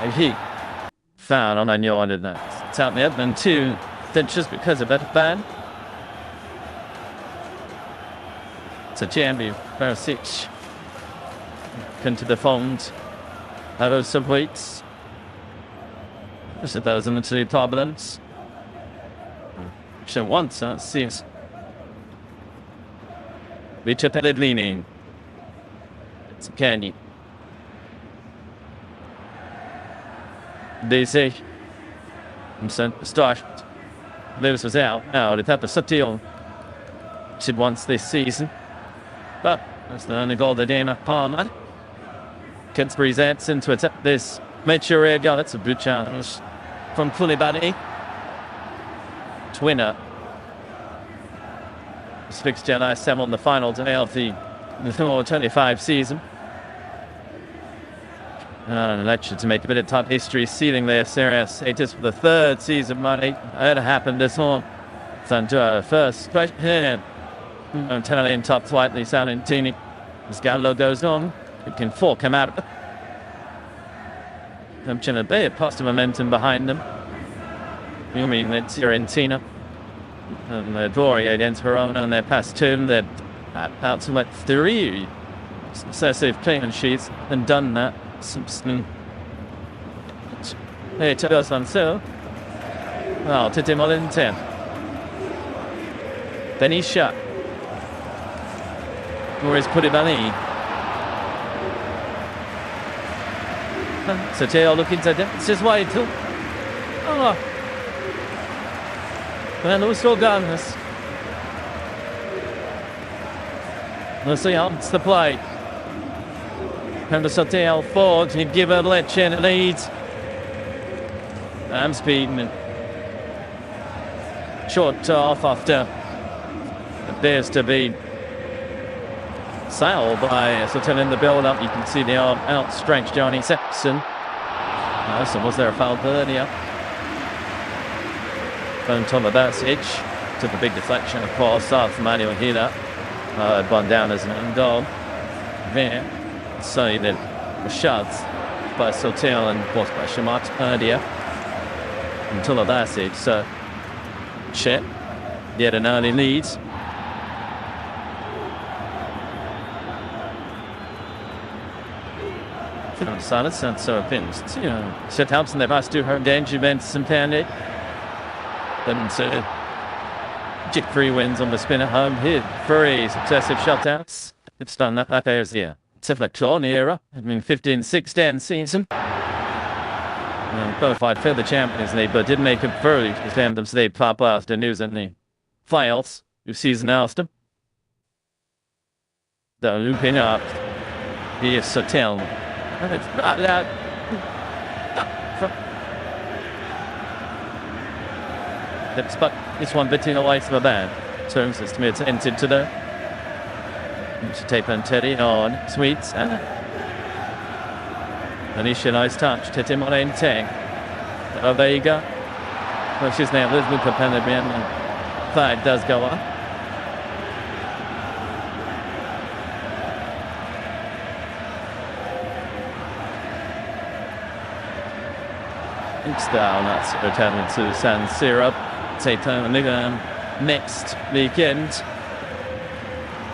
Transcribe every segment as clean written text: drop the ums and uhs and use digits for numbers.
he found on Agnon in that. Tap me up and 2 just because of that ban. To Jambi, Perisic. Into the phones. Out of some weights. Just a thousand into the turbulence. She wants that, seems. Victor Pellegrini. It's Kenny. DC. Start. Lewis was out. Now it's at the subtle. She wants this season. But that's the only goal the game at Palmer. Kids presents into it. This MatchDay goal. That's a good challenge from Koulibaly. Twinner. This fixture last time on the final day of the 25 season. Lecce to make a bit of top history, sealing their SerieA status for the 3rd season money. It happened this one. It's on to our first question. Italian top flight, the Salentini. As Gallo goes on, it can come out of it. A bit of positive momentum behind them. You mean it's Fiorentina. And they're drawing against Verona and they're past 2. They're out to 3 successive clean sheets and done that. Simpson. Hey, to us on so. Oh, to Tim in 10. Then he's shot. Or he's put it on E. So Taylor looking to it. It's just wide too. Oh. And who's still done this? Let's see how it's the play. And the Sotel forward, he'd give her Lecce in the lead. I'm speeding. Short off after. Appears to be sailed by Sotel in the build-up. You can see the arm outstretched Johnny Sepson. So was there a foul earlier? From Tomabacic. Took a big deflection across south from Manuel Hila. Gone down as an underdog. There. So then was shot by Sotel and was by Shamat earlier until Tomabacic. So Chet get an early lead. Silence and so pins. Chet helps and they pass to her danger events and panic. Then Jeffrey wins on the spin at home here. 3 successive shutouts. It's done that there's here. It's a Flecton era. I mean 15-16 season. Both fight for the Champions League, but didn't make it through. The Champions League pop after news in the files. Who season after. The looping up. Here's Sotel. It's not that. But this one bit in the lights of a band. Turns this to me, it's entered to the tape and Teddy on Sweets. Anisha, nice touch. Tete Moraine Tang. Vega. Well, she's now with Luca Penebrian. Flag does go up. Down, that's returning to San Siro. Take time next weekend.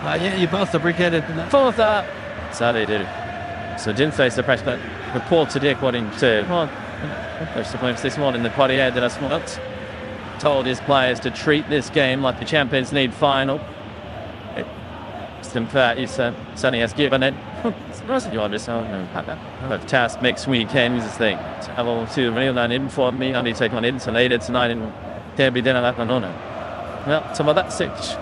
Yeah, you both are brigaded in that 4th. So they did. So didn't face the press, but reported according to first points this morning. The party had us once told his players to treat this game like the Champions League final. In fact, he Sonny has given it. You understand? A task next weekend is the thing. I will see real line in for me. I'll be taking on insulated tonight and can't be dinner like an honor. Well, some of that 6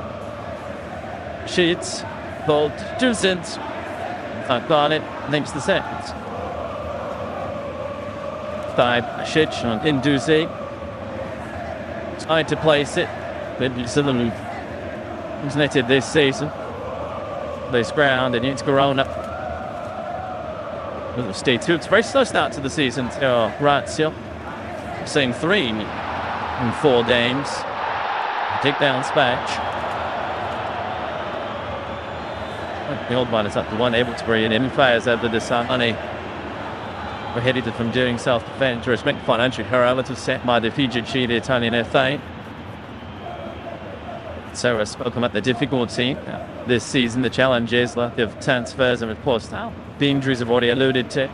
sheets, bold 2 cents. I've got it, names the sentence. 5 Shitch on Induzi. Trying to place it, but it's in the loop. It's netted this season. This ground and it's Corona. Stay tuned. It's a very slow start to the season. Lazio. Seeing 3 in 4 games. Take down Spatch. The old one is up to 1, able to bring in players over the Sunny. prohibited from doing self-defense to respect financial parameters set by the FIGC, the Italian FA. So I've spoken about the difficulty this season, the challenges, lack of transfers, and of course now the injuries I've already alluded to.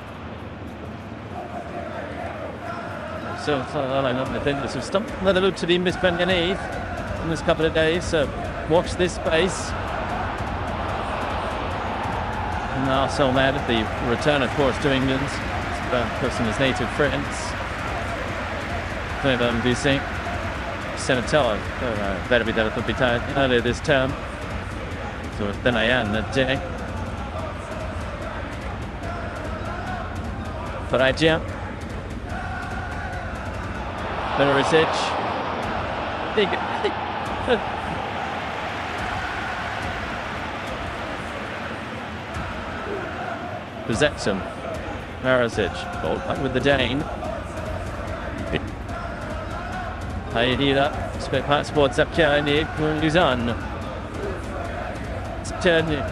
So I think there's some stuff that look to be misspent in this couple of days, so watch this space. And also mad at the return, of course, to England. It's about pushing his native friends. BC. Senatella, better be that be tired earlier this term. So then I am that day. Faraggia. Perisic. Possession. Perisic. Ball back with the Dane. Haidira. Spit pass towards Zapkiani. Luzon. Turning.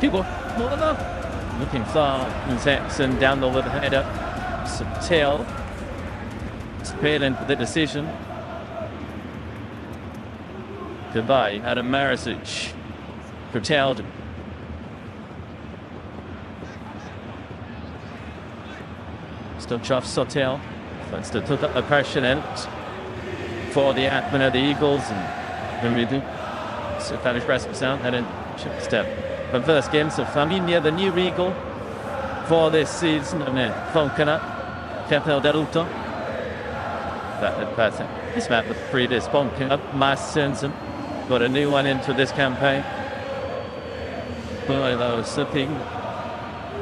People. Looking far. Jackson down the little header. Subtil. Spearland for the decision. Goodbye. Adam Marisic. Curtailed. Still Chuff Sotel. Still took up the pressure in for the admin of the Eagles and everything. So Spanish press sound and then step. But first game, so Familia, the new Eagle for this season. And then Falcona, Capel Deruto. That passing. This map with previous Falcona, Massensen. Got a new one into this campaign. Boy, that was slipping.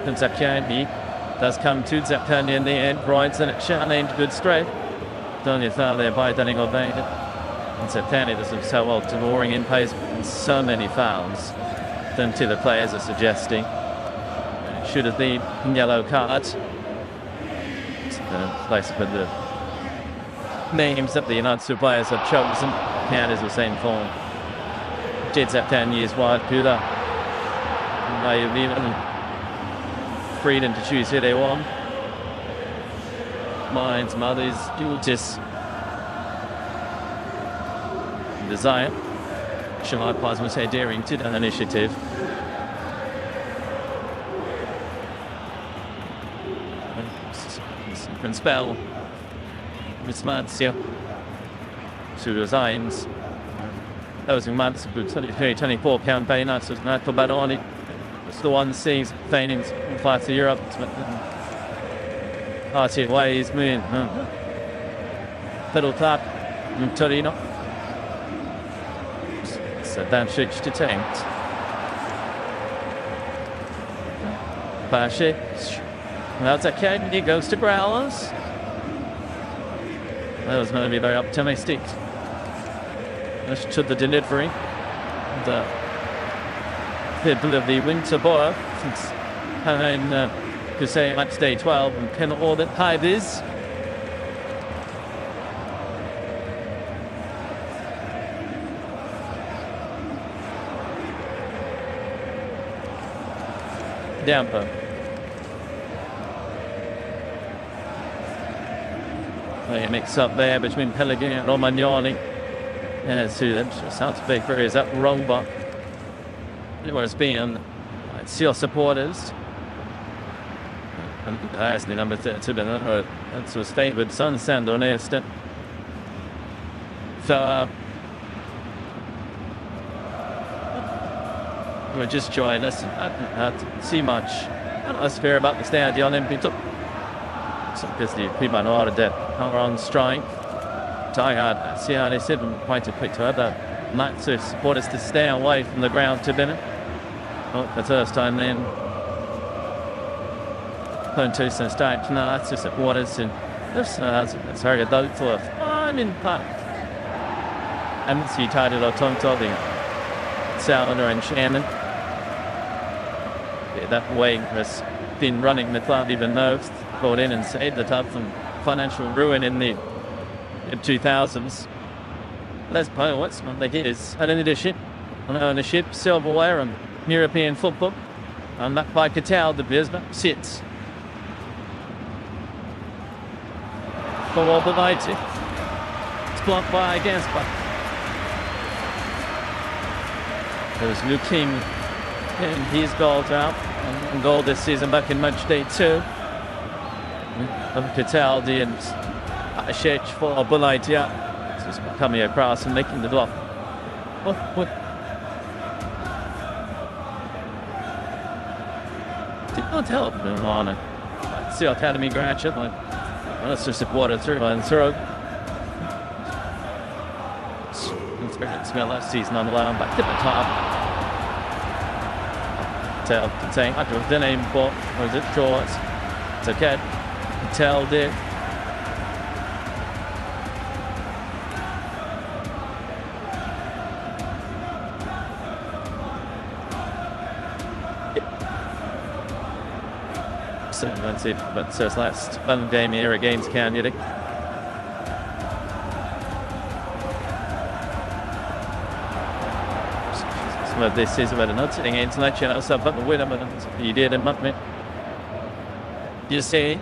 And Zapkiani does come to Zapkiani in the end. Brighton at Charlene, good straight. Don't you thought there by Dunning or Bain? And Zapkiani does so well to boring in pace and so many fouls than to the players are suggesting. It should have been yellow card. The place with the names that the United players have chosen. Count is the same form. Did Zapkiani years wide, Pula. Freedom to choose who they want. Minds, mothers, duties. Desire. Shall I pause and say daring to an initiative? Different spell. Miss Lazio. To resigns. Those in months of 23-24 campaign, that's not for Badoni. It's the one seeing feigning flights to Europe. Archie ways, moon. Fiddle tap, Torino. So Danchik to tanked. Bashi. That's okay. He goes to Growlers. That was going to be very optimistic. To the delivery. The people of the winter boy since having to say match day 12 and can all that high is. Damper. They mix up there between Pellegrini and Romagnoli. Yeah, see them. Sounds big for is that wrong, but where it's been. It's your supporters. And that's the number 32, but that's was favoured Sun Sand on Easton. So we're just joining us. I don't see much atmosphere about the StadioOlimpico. So because the people know that are on strike. Tired. See how they said quite a quick to have that Lazio supporters to stay away from the ground to dinner. Oh, the first time then. Pontus and Stark. No, that's just supporters and that's very doubtful. I'm in part. And see titled or Tonto the Sounder and Shannon. Yeah, that way has been running the club even though brought in and saved the club from financial ruin in the 2000s. Let's play what's not like it is. An ownership, silverware and European football. And that by Catal, the Bismarck sits. For FootballNight. It's blocked by Ganspa. There's Luke King and his goals out. And goal this season back in MatchDay 2. And Catal and Ashech for FootballNight. So it's coming across and making the block. What? Did not help on it. See Academy graduate. Let's just support it through and throw. It's last season on the line back to the top. Tell contain after the name for or is it short? It's okay. Tell did. So let's see, but so it's last one game here against Canada. So this is about another sitting against Lecce. I was up the winner, but you did it, not me. You see,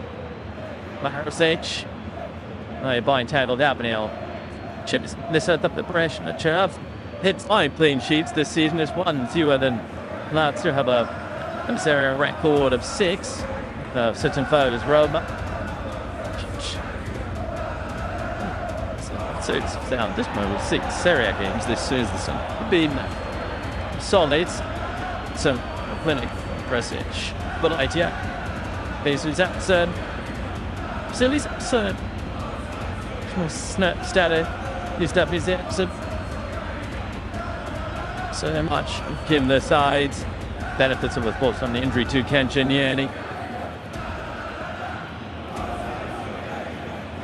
Maharasage. No, you're buying titled up now. Chips, this set up the pressure. The Chav hits 5 clean sheets this season. Is one fewer than Lazio have a SerieA record of 6. Sitting forward is Roma. So it's down this moment with 6 SerieA games this season. Been solid. So clinic Presic. But idea. Basically absurd. Silly's absurd. Steady. Used up his absurd. So much give the sides. Benefits of course from the injury to Ken Giannini.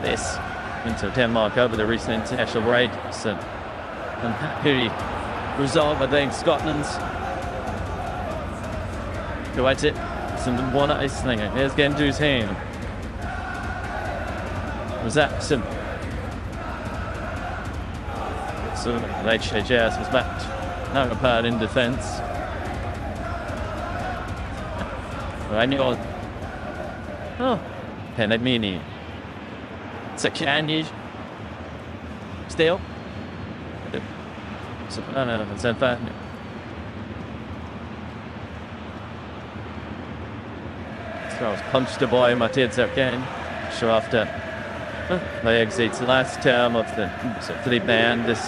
This into Denmark over the recent international break. So happy result, I think, Scotland's. Go at it. Some one ice thing. Here's Gendu's hand. Was that some? So Lecce just was back. Now apart in defence. I knew. Oh, Penamini. Second still. So no, it's unfair. So I was punched the boy my kids again. So after my exits last term of the Philippe band this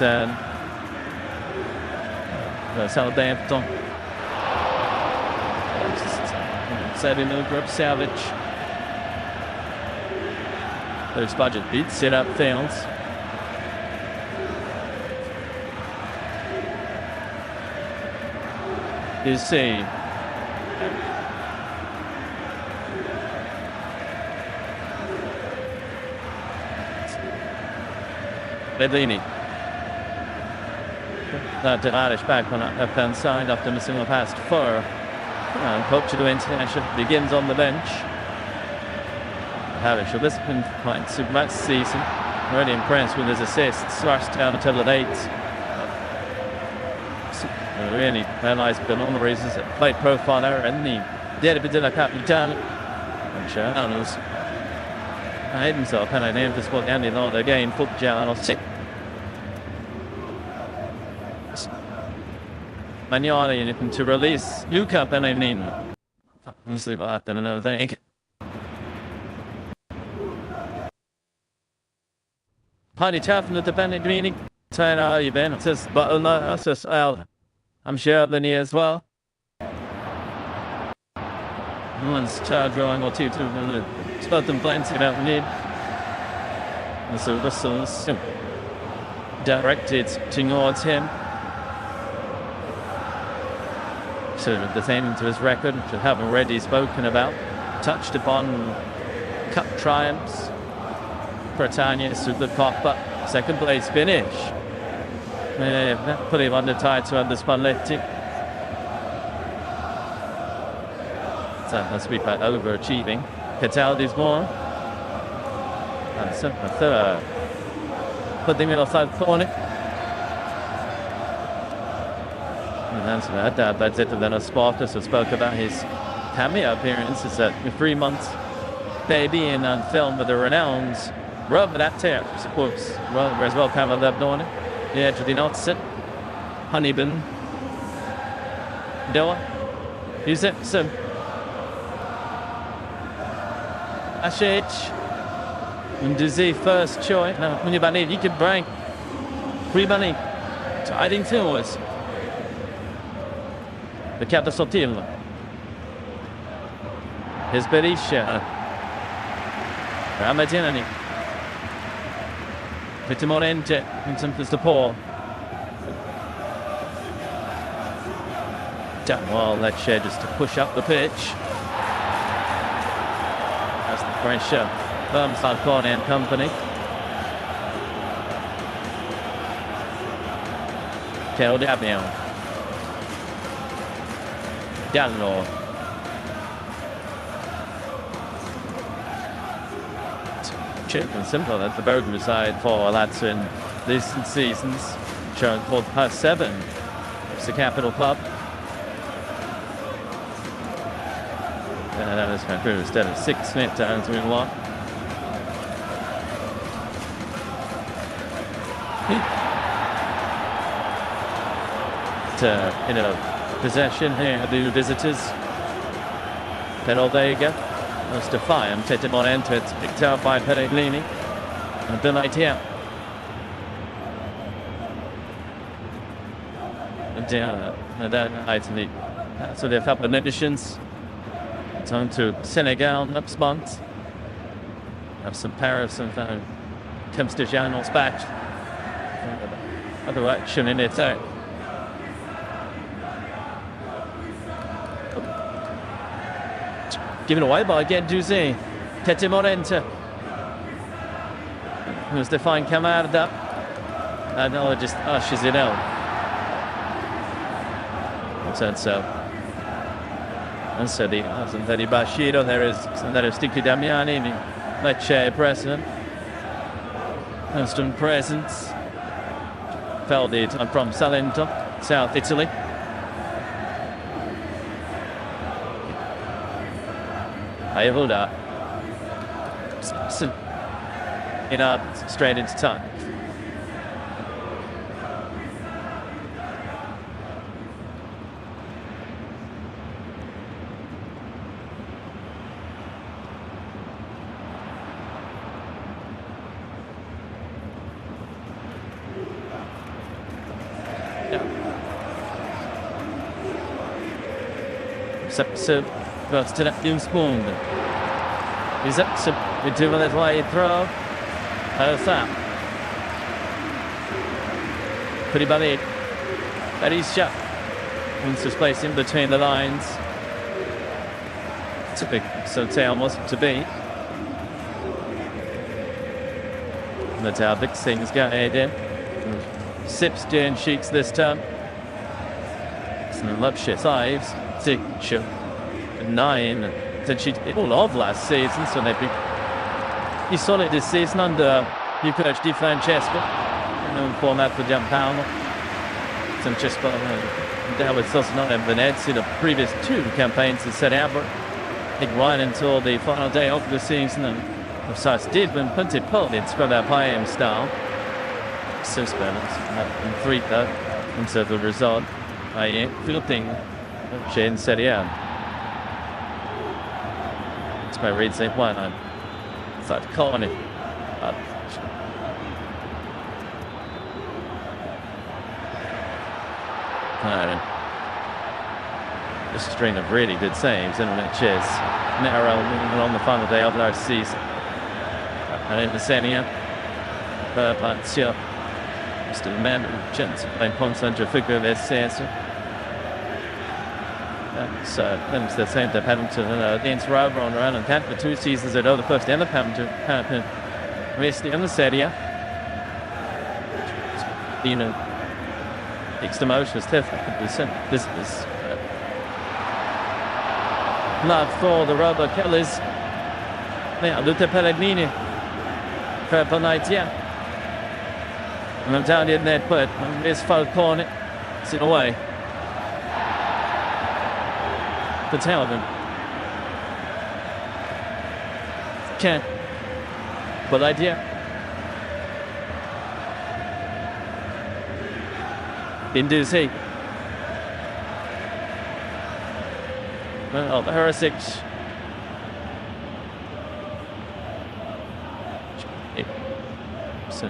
Southampton. Saving the group salvage. Those budget beats, set up fails. You see. Bedlini. That Irish back on that left-hand side after missing the past 4. And Portugal International begins on the bench. Harris, this has been quite super match season. Really impressed with his assists. Rushed down until the 8. Really realised beyond the reasons that played profile error and the Derby della Capitale. And Giallorossi hid himself and I named this one ending on again for Giallorossi. Magnani to release Luca Penanino. Let's see what happened another thing. Party tapping at the Bennett meeting. Saying how you been? It says, but no, that's just Al. I'm sure the knee as well. One's child drawing or 2-2. Spot them plenty about the need. And so this is directed towards him. So the same to his record, which I haven't already spoken about. Touched upon cup triumphs. Britannia to the Coppa, second place finish. Put him under title under Spalletti. So must be by overachieving. Cataldi's more. And so a third. Put him in outside corner. That's it. And then a spotters who spoke about his cameo appearance as a 3 months baby in on film with the renowned Robert Actor, of course. As well, kind of loved on it. Yeah, to the Notson, Honeybin, Doa, use it, so Ashich, and Dizzy first choice. No, when you're you can bring free money to hiding towards the Captain Sotil. His Berisha, Ramadinani, Vitimorente, in some place to Paul. Well, Lecce just to push up the pitch. That's the pressure. Falcone and company. Teo Damian. Giallorossi. Chip and simple. That's the burger side for Lazio in recent seasons. Showing for the past 7. It's the capital club. And that is kind of instead of 6 minutes down to 1. Possession here, the visitors. Pero there you go. That's defiant. Tetimorente, it's picked out by Pellegrini. And Biancocelesti. And then Italy. So they've had additions. Time to Senegal next month. Have some Paris and attempts to Giallorossi back. Other action in it out. Given away by Gendouzi. Tetimorente. Who's the fine Camarda. And no, just ushers it out. So. And so the Bashiro, there is Sticky Damiani, the Lecce president. Instant presence. Felt it from Salento, South Italy. Ayuda. Straight into time. So, goes to that new spoon. Is that so? We do with it wide throw. How's that? Pretty bad it. That is shot. Wants to place in between the lines. It's a big so tail wasn't to be. And that's how big things go ahead in. Sips doing sheets this time. Some Lecce saves. 6, 9. Then she all of last season, so they'd be. You saw it this season under new coach Di Francesco. Known format for Giampaolo. Some just that was also not in Venezia. The previous 2 campaigns in Serie A, but I think right until the final day of the season, and of course did when Punti pulled it from that Payam style. 6 balance and 3 though, and so the result. Fielding in SerieA. It's my read say one. I'm start calling it. A string of really good saves, and Lecce narrow on the final day of our season. And in the Serie, Lazio, still man chance playing Ponsanjo figure their season. So then it's the same that happened to against Rover on around and Cat for 2 seasons ago. The first and the happened recently in the Serie. Extra motion is definitely this is love for the Rover Kellers. Now Lute Pellegrini, FootballNight, and I'm down in there, but it's Falcone. It's in a way. the tail of him. Can't. Good idea. Binduzi. Well, Heresic.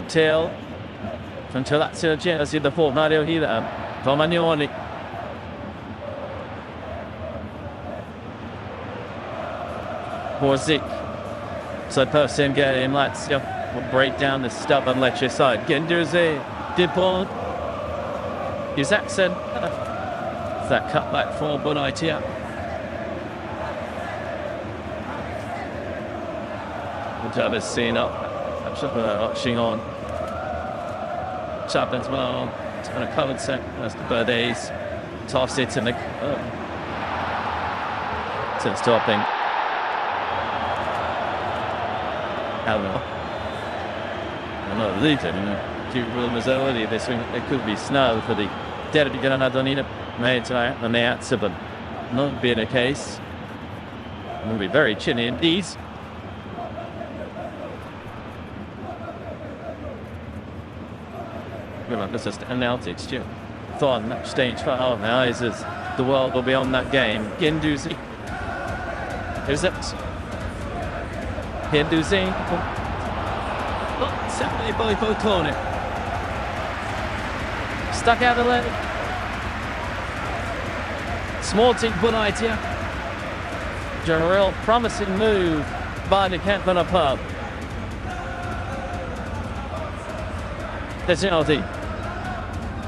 Tail from Lazio Jersey, the fortnight here. Romagnoli. Borzic. So person getting Lazio will break down the stubborn Lecce side. Gendouzi, Dipon, Isaacson. That cutback for Bonaitia. Good job is seen up. Watching on. Chap as well. It's going to cover set. That's the birdies. Toss it to the stopping. I don't know. I'm not leaving. Few rumors earlier this week there could be snow for the derby Granadonina made tonight on the Meazza, but not being the case. It will be very chilly indeed. This is an altitude. Thought match stage 5 now is as the world will be on that game. Gendouzi. Here's it. Gendouzi. Oh, simply by Botone. Stuck out the leg. Small team Bonaitia. A real promising move by the Campana pub. There's Aldi.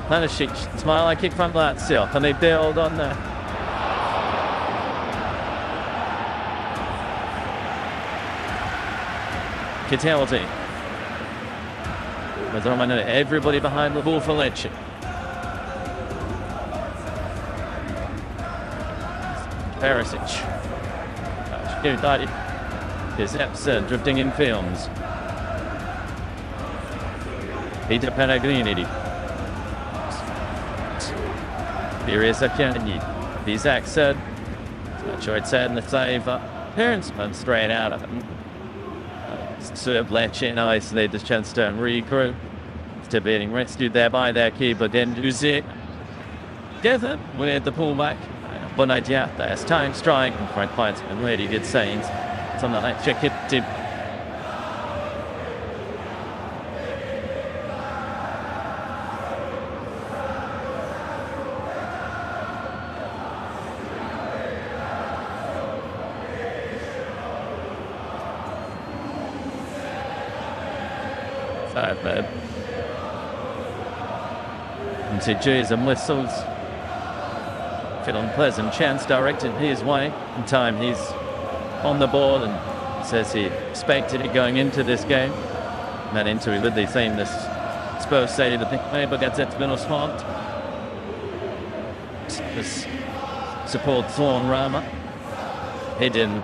Planishik, smile like kick from Lazio, and they build on there. Cataldi. With everybody behind the ball for Lecce. Perisic. His Epson drifting in films. Peter Pellegrini. Here is Akiani. Bizak said. Choice said in the save. Parents went straight out of him. Sort of Lecce and isolated the chance to regroup. Still being rescued there by their keeper. Then Uzi. Together with the pullback. Bonaitia. There's time strike. Frank Kleinsman really did sayings. Something like check it. And see G's and whistles. Feel unpleasant chance directed his way. In time he's on the ball and says he expected it going into this game. Men into it with the same this Spurs say the maybe gets it been smart. This support Thorn Rama. Hidden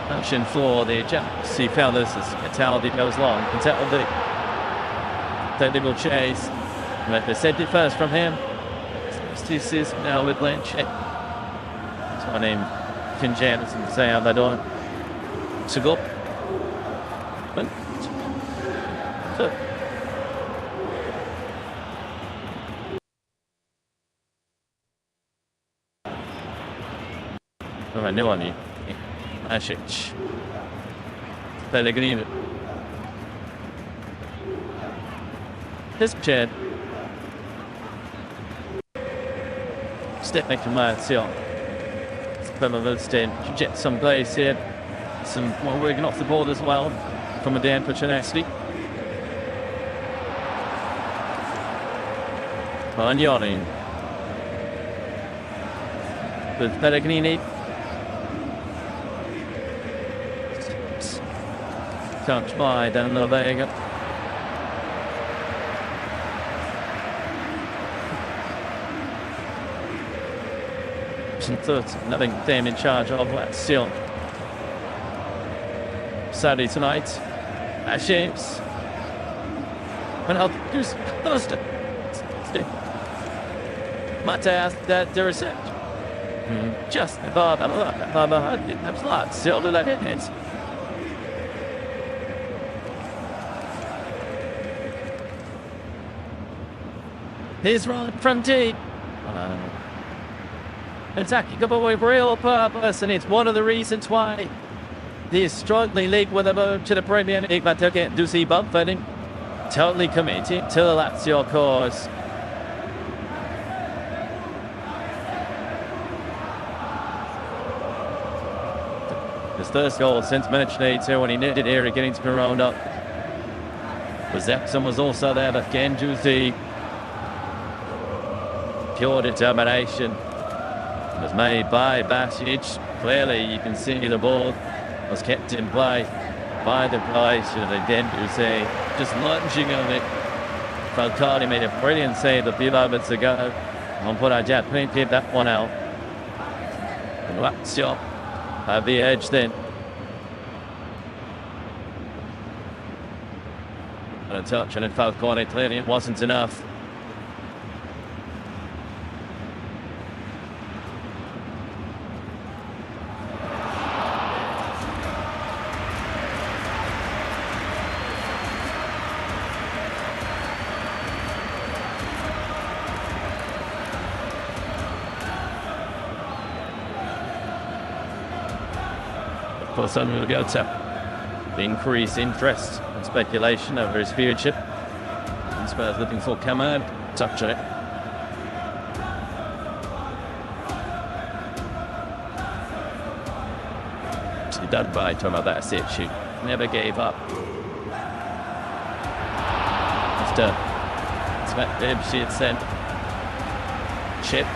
action for the see fellas as Cataldi goes long. Cataldi. They will chase. But they sent it first from him. This is now with Lynch. That's my name. Conjans and say how they don't. So go. Romagnoli. Asic. Pellegrini. This Chad. Step from Lazio. Femovilstein jet some place here. Some more working off the board as well from a Dan Puccinesti. Romagnoli. With Pellegrini. Touched by Dan Vega. Nothing them in charge of Lazio. Saturday tonight. Ashes. When I'll do Thursday. Mateus that the reception. Just above Lazio to let it hit. He's right from deep. Attacking up with real purpose, and it's one of the reasons why the struggling league with a move to the Premier League. But again, do see bump fighting. Totally committed to the Lazio cause. His first goal since MatchDay 2 when he needed here to get into the round-up. Zepson was also there, but again, do see pure determination was made by Basic. Clearly, you can see the ball was kept in play by the guys. And again, you see just lunging on it. Falcone made a brilliant save a few moments ago. On Purajet, couldn't keep that one out. Lazio have the edge then. And a touch, and in Falcone, clearly it wasn't enough. For some will go to increase interest and speculation over his future. And Spurs looking for Cameron. Touch on it. He done by talking about that sit shoot. Never gave up. After she had sent chip.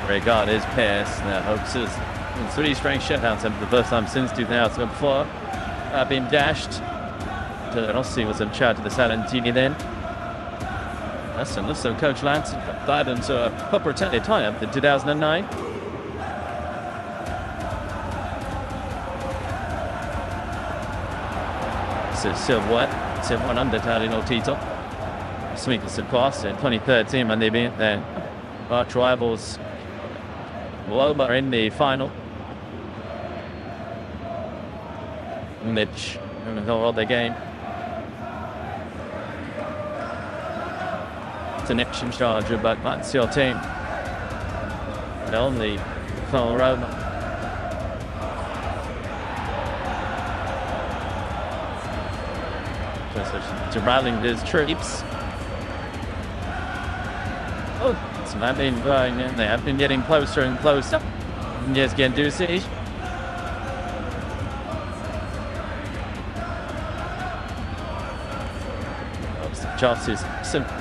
Regard his pass. Now hopes is 3 straight shutouts for the first time since 2004. Been dashed. Giallorossi was in charge of the Salentini then. Listen, Coach Lance died into a Coppa Italia triumph in 2009. So still one under Tarino Tito. Sweetness of course in 2013 when they beat their arch rivals Roma in the final. Mitch hold the game. It's an action charge, but that's your team. And only for Roma. To rallying his troops. Oh, so they've been going in. They have been getting closer and closer. Yes, Gendusi. Chances simple.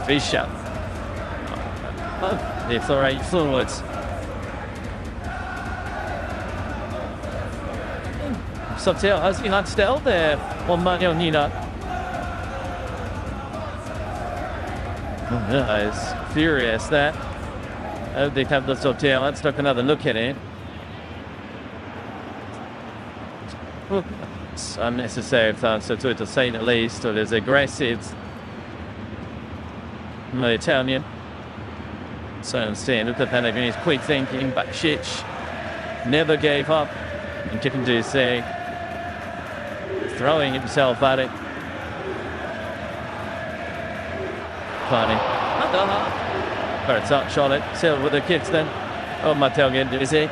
Fischer. They accelerate forwards. Subtil has been still there. One money on Nina. It's furious that. They have the Subtil. Let's take another look at it. It's unnecessary, so to say the least. Or there's aggressive. The Italian. So instead of the Pellegrini's quick thinking, but Shich never gave up and kept him to say, throwing himself at it. Funny. Got a touch on it. Still with the kicks then. Oh, Matteo Gendusi.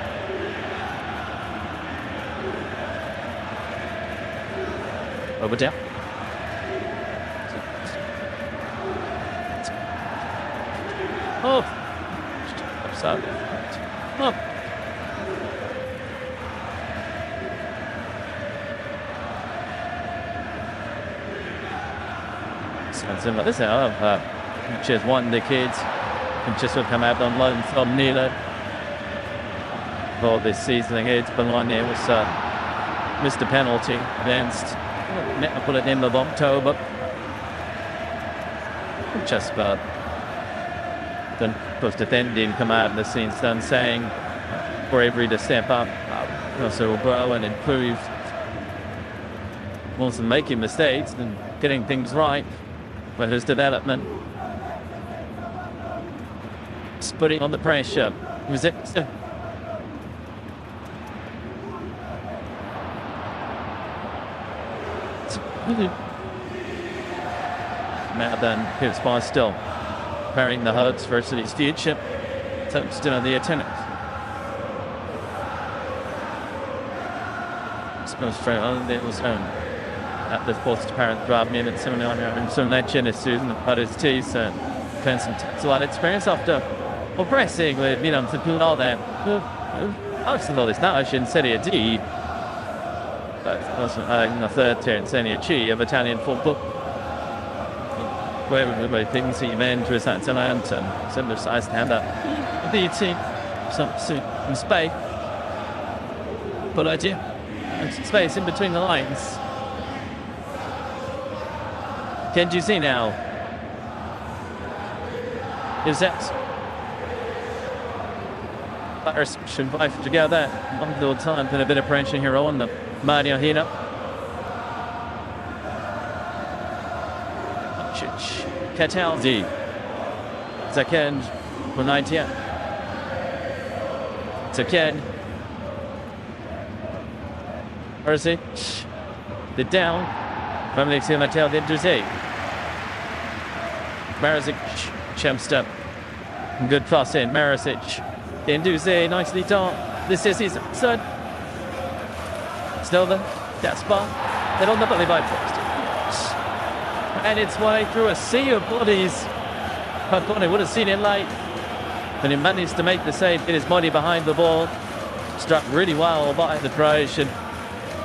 Over down. Oh. So. Oh. Something like this now. Which has won the kids. And just will come out on loan from Nilo. For this season against Bologna was missed a penalty against Napoli at the end of October. Just then was defending come out in the scene done saying bravery to step up, also grow and improve. Wasn't making mistakes and getting things right with his development. Just putting on the pressure. Was it? Now then, here's by still preparing the hopes for his future. Still on the attendance. Suppose for it was at the fourth apparent drive minute 79 and some Lecce is Susan but his teeth and a lot of experience after pressing with to put all that. Absolutely it's not in Serie D. But also in the third tier in Serie C of Italian football. Where things even to his hands and similar size stand up. The team some space. But idea. Space in between the lines. Can you see now? Is that Irish should fight together? One little time, put a bit of pressure here on the Mario Hina. Cataldi. Second, United. Second. Orsic. The down. From the Matteo Denduzzi. Marasic jumps up. Good cross in. Marasic. Denduzzi nicely done. This is his son. Snowden. That's bar. Then on the belly by post. And its way through a sea of bodies. Pacone would have seen it late. And he managed to make the save, get his body behind the ball. Struck really well by the Croatian.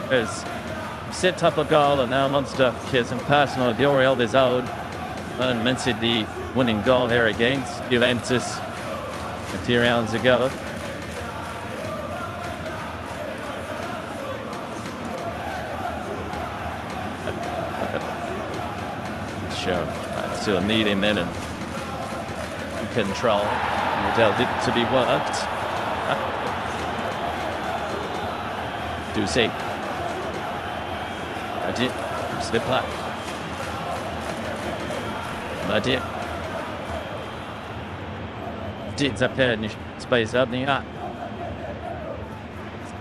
Has set up a goal and now Monster has some personal glory of his own. And mentioned the winning goal here against Juventus a few rounds ago. Sure, still need him in and control. Model did to be worked. Do see. Idea. Slip back. Idea. Did up there in space up the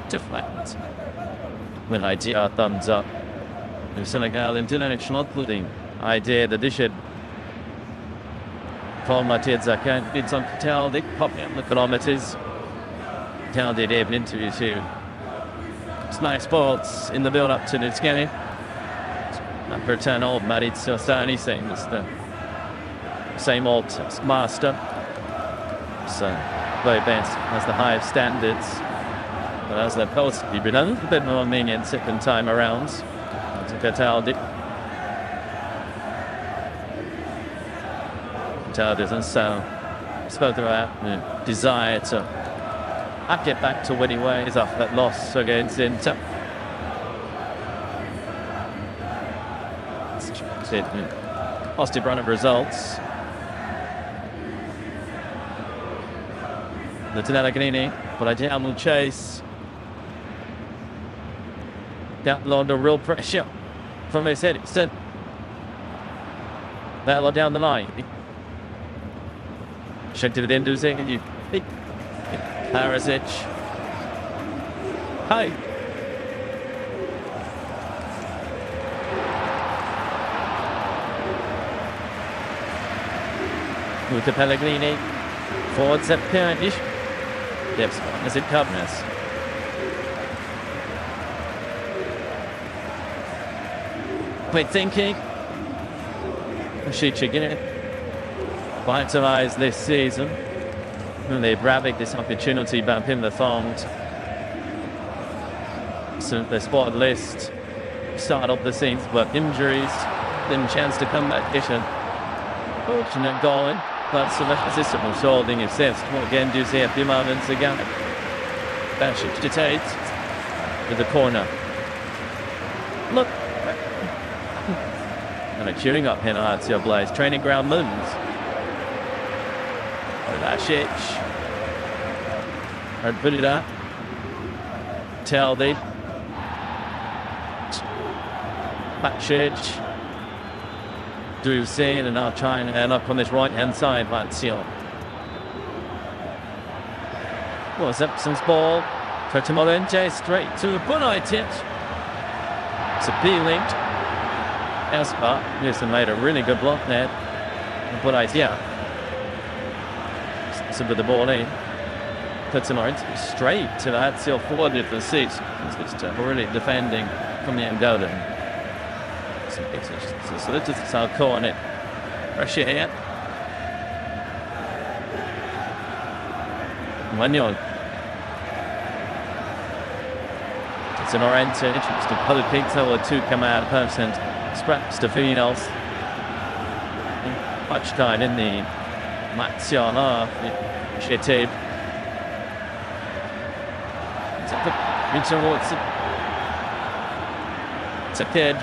deflect. When idea thumbs up. Senegal international pudding. Idea that this should FullMatch Zakan did some tell the pop in the kilometers. Tell did have an interview too. Nice sports in the build up to this game. For 10 old Marit still starting anything. It's the same old master. So very best has the highest standards. But as they're possibly been a little bit more lenient second time around. Cataldi doesn't sound spoke about desire to get back to winning ways after that loss against Inter. Positive run of results. The Tonella but I did will chase. Down under real pressure from his head. That down the line. Check to the end of the Parasic. Hi. With the Pellegrini. Forward set Piranish. Yes, as it comes. Quick thinking. Sheet again. Vitalised this season. And they Bravik this opportunity bump in the thong. So the squad list start up the scenes, but injuries, then chance to come back. Fortunate goal, but select system was holding his assist. Well, again, do see a few moments again. Bash to Tate with the corner. Look. And a queuing up here at Lazio Blaze. Training ground moons. Lasic. Or put it up. Taldi. Pacic. Drewsy, and now trying to end up on this right-hand side, Lazio. Was Epson's ball. Tortimolente straight to FootballNight hit. It's appealing. Espa. Newsom made a really good block there. FootballNight, yeah. So with the ball in. Tortimolente straight to Lazio forward with the seat. It's just really defending from the Angolan. So this is how caught it. Pressure here. Manuel. It's an orange. It's the colored pixel or two come out person. Scraps to Finos. Much time in the Maziana. Shitib. It's a kid.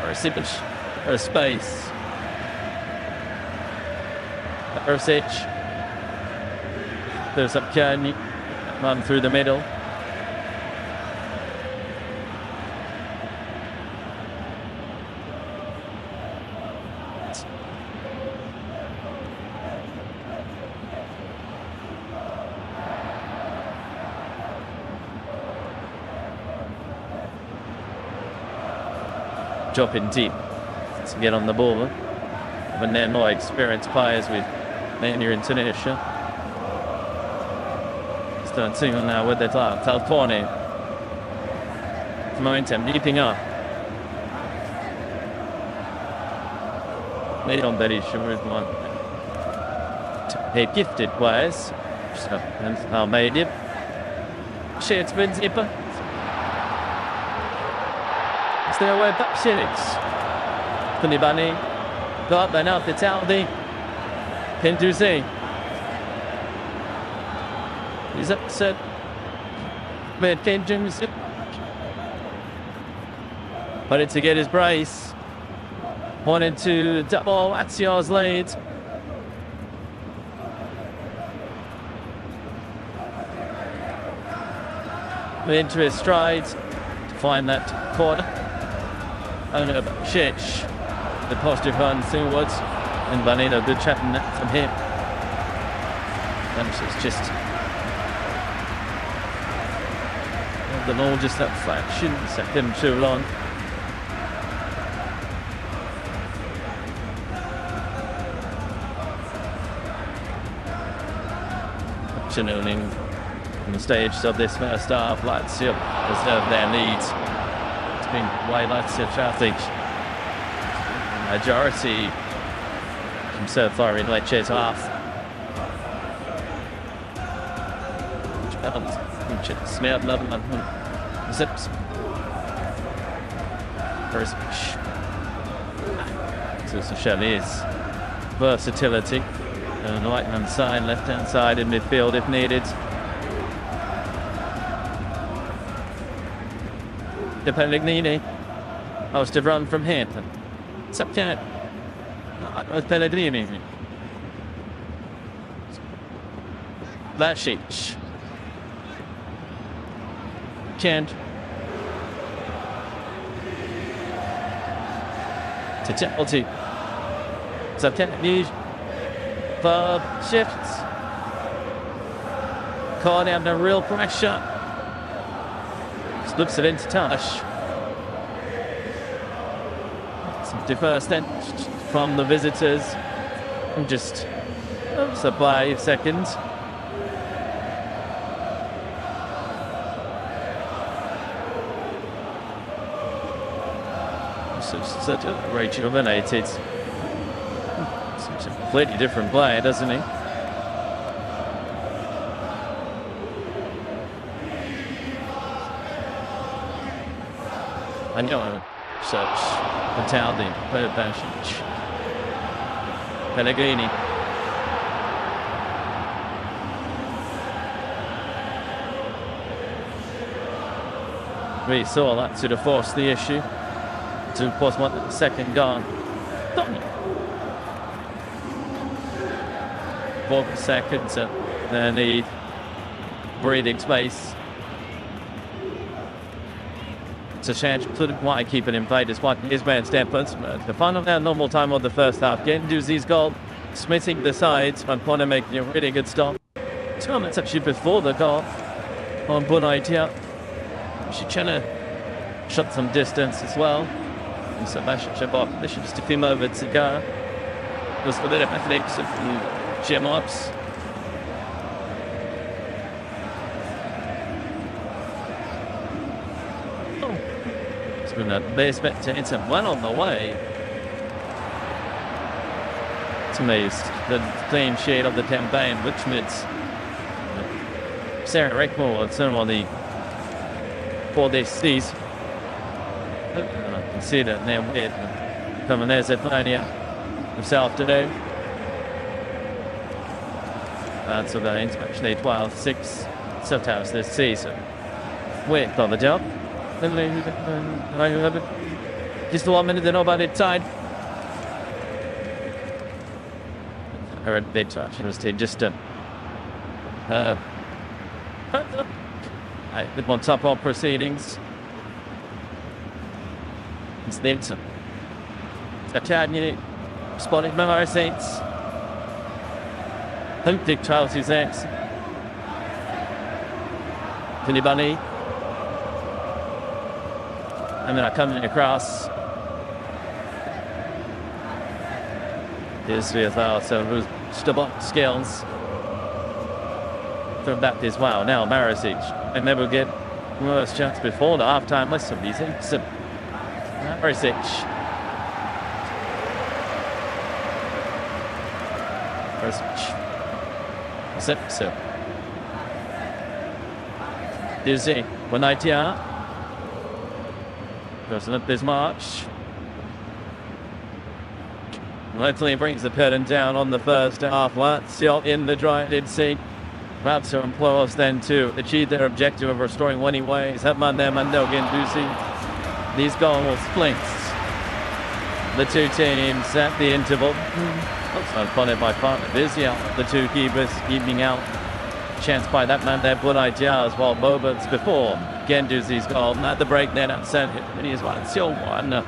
Or a sippage. Or a space. Ursic. There's up Kearney. Run through the middle. Dropping deep to get on the ball. When they're more experienced players with mainly in Tunisia. Starting now with the Talpone. Momentum leaping up. They don't bet he should move on. They gifted players. So, and how made it. Shit, spin zipper. Stay away back Felix. Kunibani. Got then out the Taldi. Pinduzi. He's upset. Made Pinduzi. Wanted to get his brace. Wanted to double Lazio's lead. Into his stride to find that corner. Owner Shish. The positive run forwards. And Banino, good chatting from him. And it's just the ball just that fraction second too long. Afternoon on the stage of this first half, Lazio preserve their lead. It's been way Lazio traffic. Majority from so far in Lecce's half. Smith, Zips. First to show his versatility. On the right-hand side, left-hand side in midfield if needed. De Pellegrini. Was to run from here. Subcat. Pellegrini. Vlasic. Kent. To Chelsea. Subcat. Verb shifts. Caught under real pressure. Slips it into touch. Some diverse then from the visitors. And just supply seconds. Such a rejuvenated. Such a completely different player, doesn't he? I know. Search. Taldi. Pellegrini. Pellegrini. We saw that to force the issue. To force one the second gone. 4 seconds. They need breathing space. It's a chance to why keep it in play despite his man's efforts. The final now normal time of the first half. Guendouzi's goal, smithing the sides, and Pona making a really good stop. 2 minutes actually before the goal on Bunaitia. She's trying to shut some distance as well. And Sebastian Chabot, this should just him over to go. Just a bit of athletics of Jim Ops. It's been a base bet to hit him well on the way. To me, it's the clean sheet of the campaign, which means Sarah Rickmore ceremony for this season. I can see that now with coming there's Atlanta this afternoon. That's about actually 12-6 Softaus this season. With on the job. Just 1 minute and nobody tied. Or a big touch. It was just a with one top of proceedings. It's Nilsson. Tatiani spotted Miller Saints. Hopefully Charles is next. Bunny. And then I coming across. Here's VFL, so who's Stabot skills. Throw back as well. Now Marisic. And never get worse chance before the half-time list of these. Marisic. So. Dizzy. Bunaitia. Goes up this march. Hopefully brings the curtain down on the first half. Lazio in the dry-did seat. Lazio implores then to achieve their objective of restoring winning ways. Hetman there, Mando Guendouzi. These goals flinks the two teams at the interval. Also funded by partner Vizia. The two keepers keeping out. Chance by that man there, Bunaitia as well. Moments before Guendouzi's goal. At the break then upset it. And he's Lazio 1.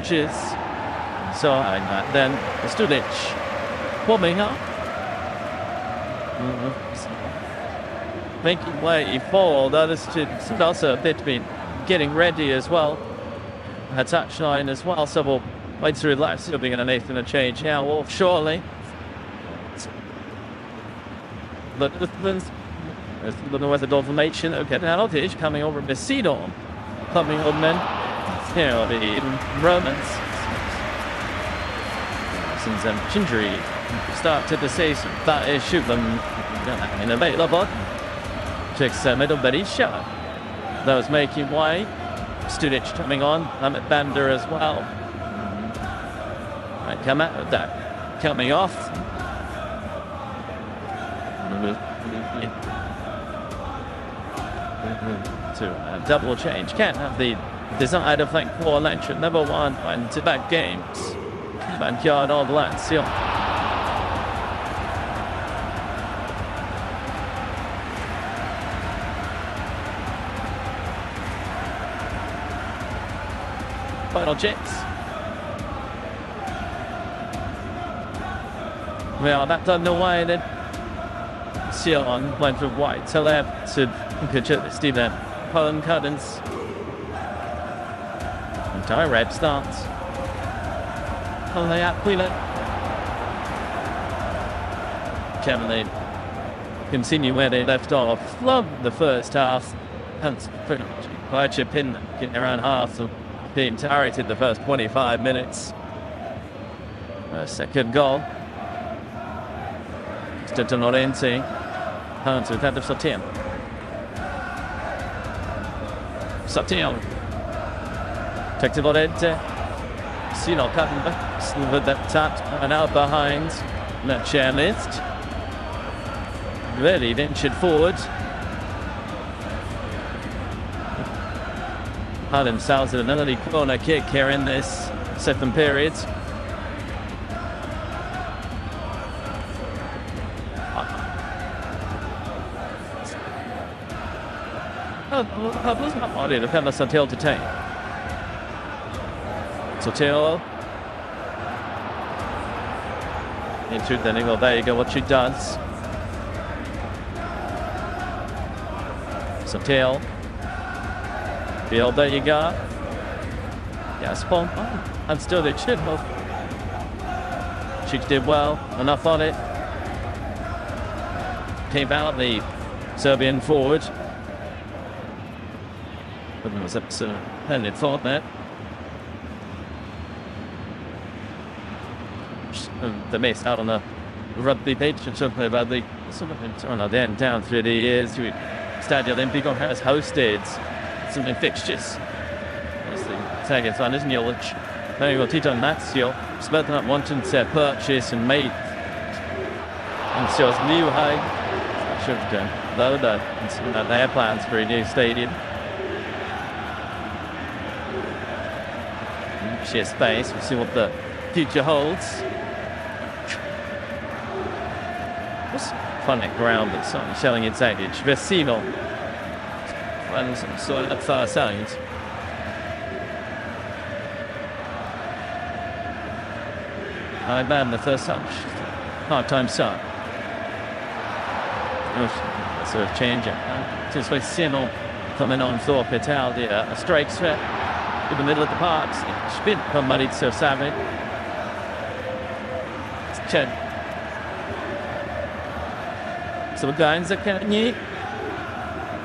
changes. So then Studic warming up. Making way for the other students, and also a bit been getting ready as well. A touchline as well, so we'll wait through Lazio being underneath and a change now, or surely. But there's a little with the Dolphination, okay, now Altage coming over Messino, coming on then. Here are the Romans. Since injury started the season, that is shoot them in a bit of checks middle Berisha. That was making way. Studic coming on. Amit Bender as well. Right, come out of that. Coming off. To a double change. Can't have the desired effect for Lecce. Never won back-to-back games. Backyard of Lazio. Final checks. Well, that done away then. Sion went from white to left to Stephen Poland Cuddens. Direct starts. On the Aquila. Kevin continue where they left off. Love the first half. And pretty much quite a pin getting around half of the entirety of the first 25 minutes. Second goal. Still not into. Hands with that of Satin. Satin. Takes it on into. Sino cutting back. With that tap and out behind. That chair list. Really ventured forward. Had themselves an early corner kick here in this second period. Det fäller Santel to take. Santel. Into the angle. There you go. What she does. Santel. Field, there you go. Yeah, spawn. Oh, and still they should have. She did well. Enough on it. Came out the Serbian forward. But it was up to Henry thought that. The miss out on the rugby pitch and something about the sort of then down through the years. StadioOlimpico has hosted some fixtures. That's the target on, isn't it? There you go, Titan Lazio. Spent that wanting to purchase and make. And so it's new high. Should have done. Though they have plans for a new stadium. Sheer space. We'll see what the future holds. What's fun at ground that's not showing its age? Vecino. And some sort of far side. I ban the first half-time start. Sort of change it. Just like Sino coming on for Italia. A strike threat in the middle of the park. Spin from Maurizio Savi. Chen. So we're going to Kanye.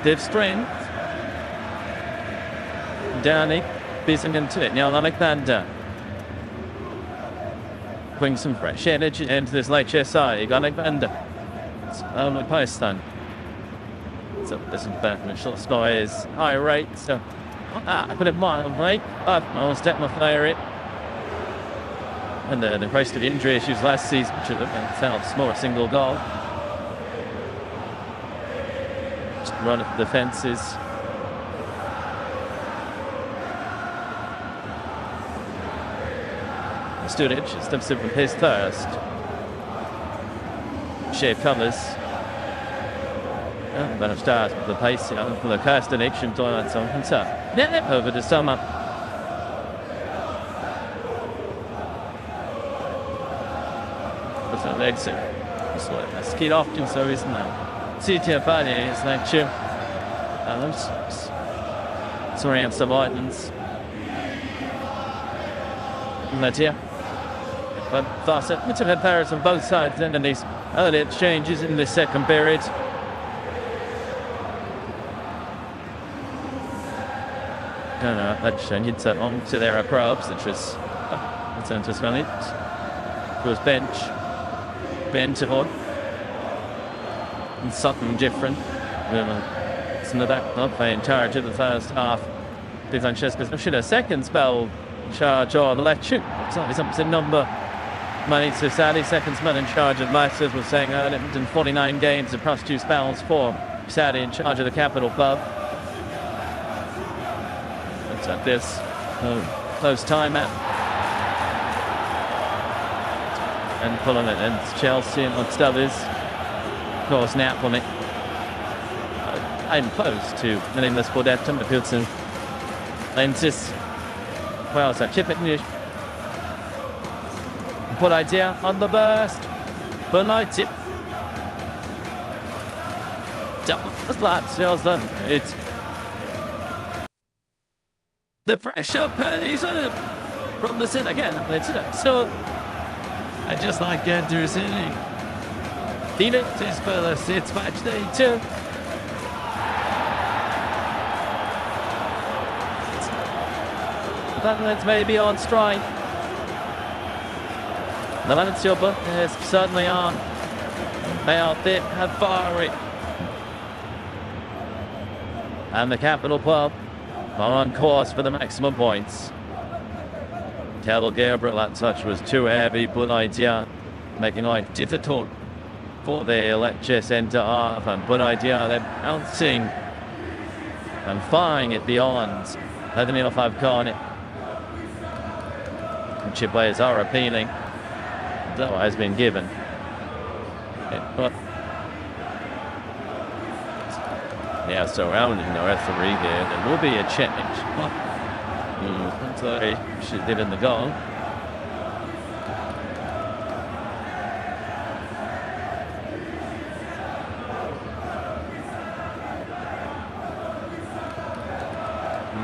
Div strength. Danny, beating into it. Now Alexander. Bring some fresh energy into this Lecce side. You got Alexander. It's only Pakistan. So this is better. Short score is high rate. So I put it mildly. I'll step my fire it. And the price of the injury issues last season should have been themselves more a single goal. Just run at the fences. Studic steps in from his first. Shape covers. But I've started with the pace for the cast connection to that song. Over to sum up. Lecce. Das geht auf den Service now. TopTierFootball is Lecce. Sorry, I'm subordinates. Lazio. But thus, we took players on both sides and these early exchanges in the second period. Lecce needs it on to their probes, which was it's interesting. It was bench on. And something different. It's in the back, not in charge of the first half. Biancocelesti should have second spell in charge of Lecce. Something number money to Sadie, second spell in charge of Lazio was saying earlier in 49 games across 2 spells for Sadie in charge of the capital club. It's at this close time out. And pulling it, and it's Chelsea and what's others. Of course, nap on it. I'm close to winning this for that time. Pilsen. Lentis. Well, so chip it. Good idea on the burst. FootballNight it. Lazio's it's the pressure pennies from the center again. So I just like Genders inning. Felix is for the it's MatchDay too. That's maybe on strike. The Lazio is certainly on. They are thick and fiery. And the capital club are on course for the maximum points. Tell Gabriel that touch was too heavy, but idea making life difficult for the Lecce centre half, and good idea they're bouncing and firing it beyond. Letting it off I've gone it. Chip players are appealing. That has been given. Yeah, surrounding the referee here. There will be a change. Sorry, she did in the goal.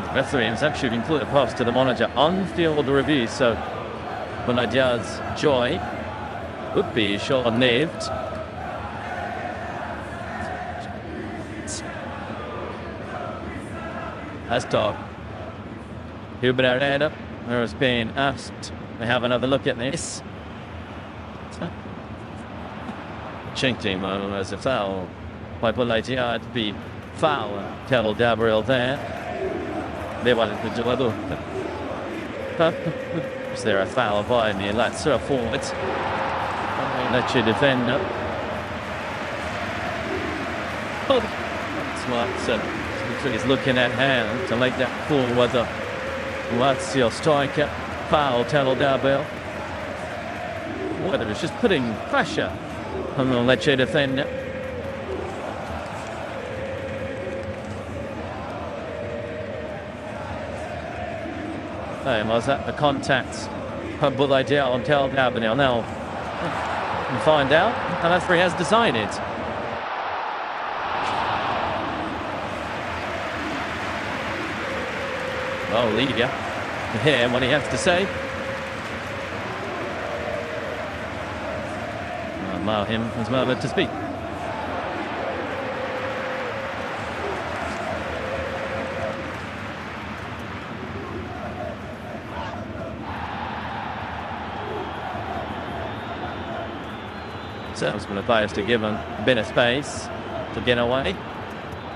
The referee himself shooting through the pass to the manager on field review. So, Bonadia's joy would be short-lived. As dog. Hubert Herrera has been asked to have another look at this. Chinking as a foul by Lazio to be foul. Tell Gabriel there. They wanted to do it. Is there a foul by the Lazio forward? Lecce defender. That's what he's looking at hand to make that full weather. Lazio striker, foul, Tell Gabriel. Weather is just putting pressure on the Lecce defender. Was that the contact? Good idea on Tell Gabriel. Now, we'll find out. And that's where he has decided. Oh, Lydia, to hear what he has to say. Allow him as well to speak. So I was going to advise to give him a bit of space to get away.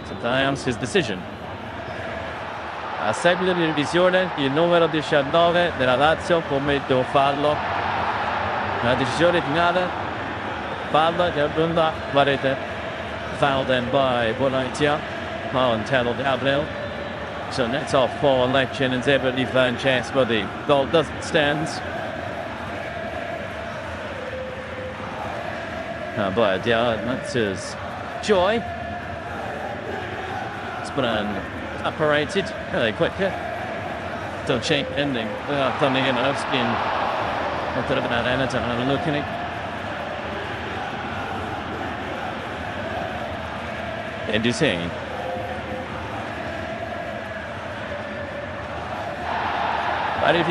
Sometimes his decision. A seguito di revisione il numero 19 della Lazio come devo farlo. La decisione finale palla del Bunda Varete. Foul then by Bonaitia on Tell Gabriel. So that's off for Lecce and Zebra Van chance, but the goal doesn't stand. But yeah, that's his joy. It's been operated really quickly. Don't change ending. Coming in, I've been a bit of an anytime I'm looking at. And Hussein. But if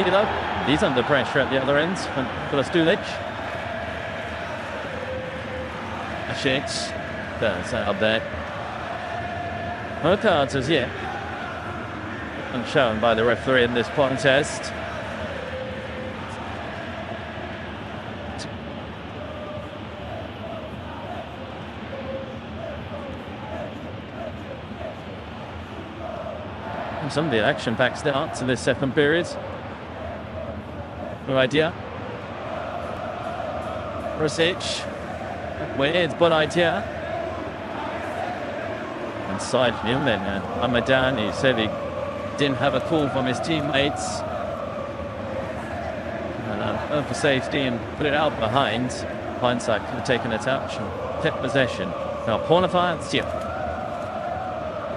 he's under pressure at the other end from Stulic. Shakes. That's out there. No cards as yet. Unshown by the referee in this contest. And some of the action-packed starts in this second period. No idea. Rosic. Weird, but idea. Inside him then, Ramadan, he said he didn't have a call from his teammates. And for safety and put it out behind. Hindsight could have taken a touch and kept possession. Now, corner for Lazio.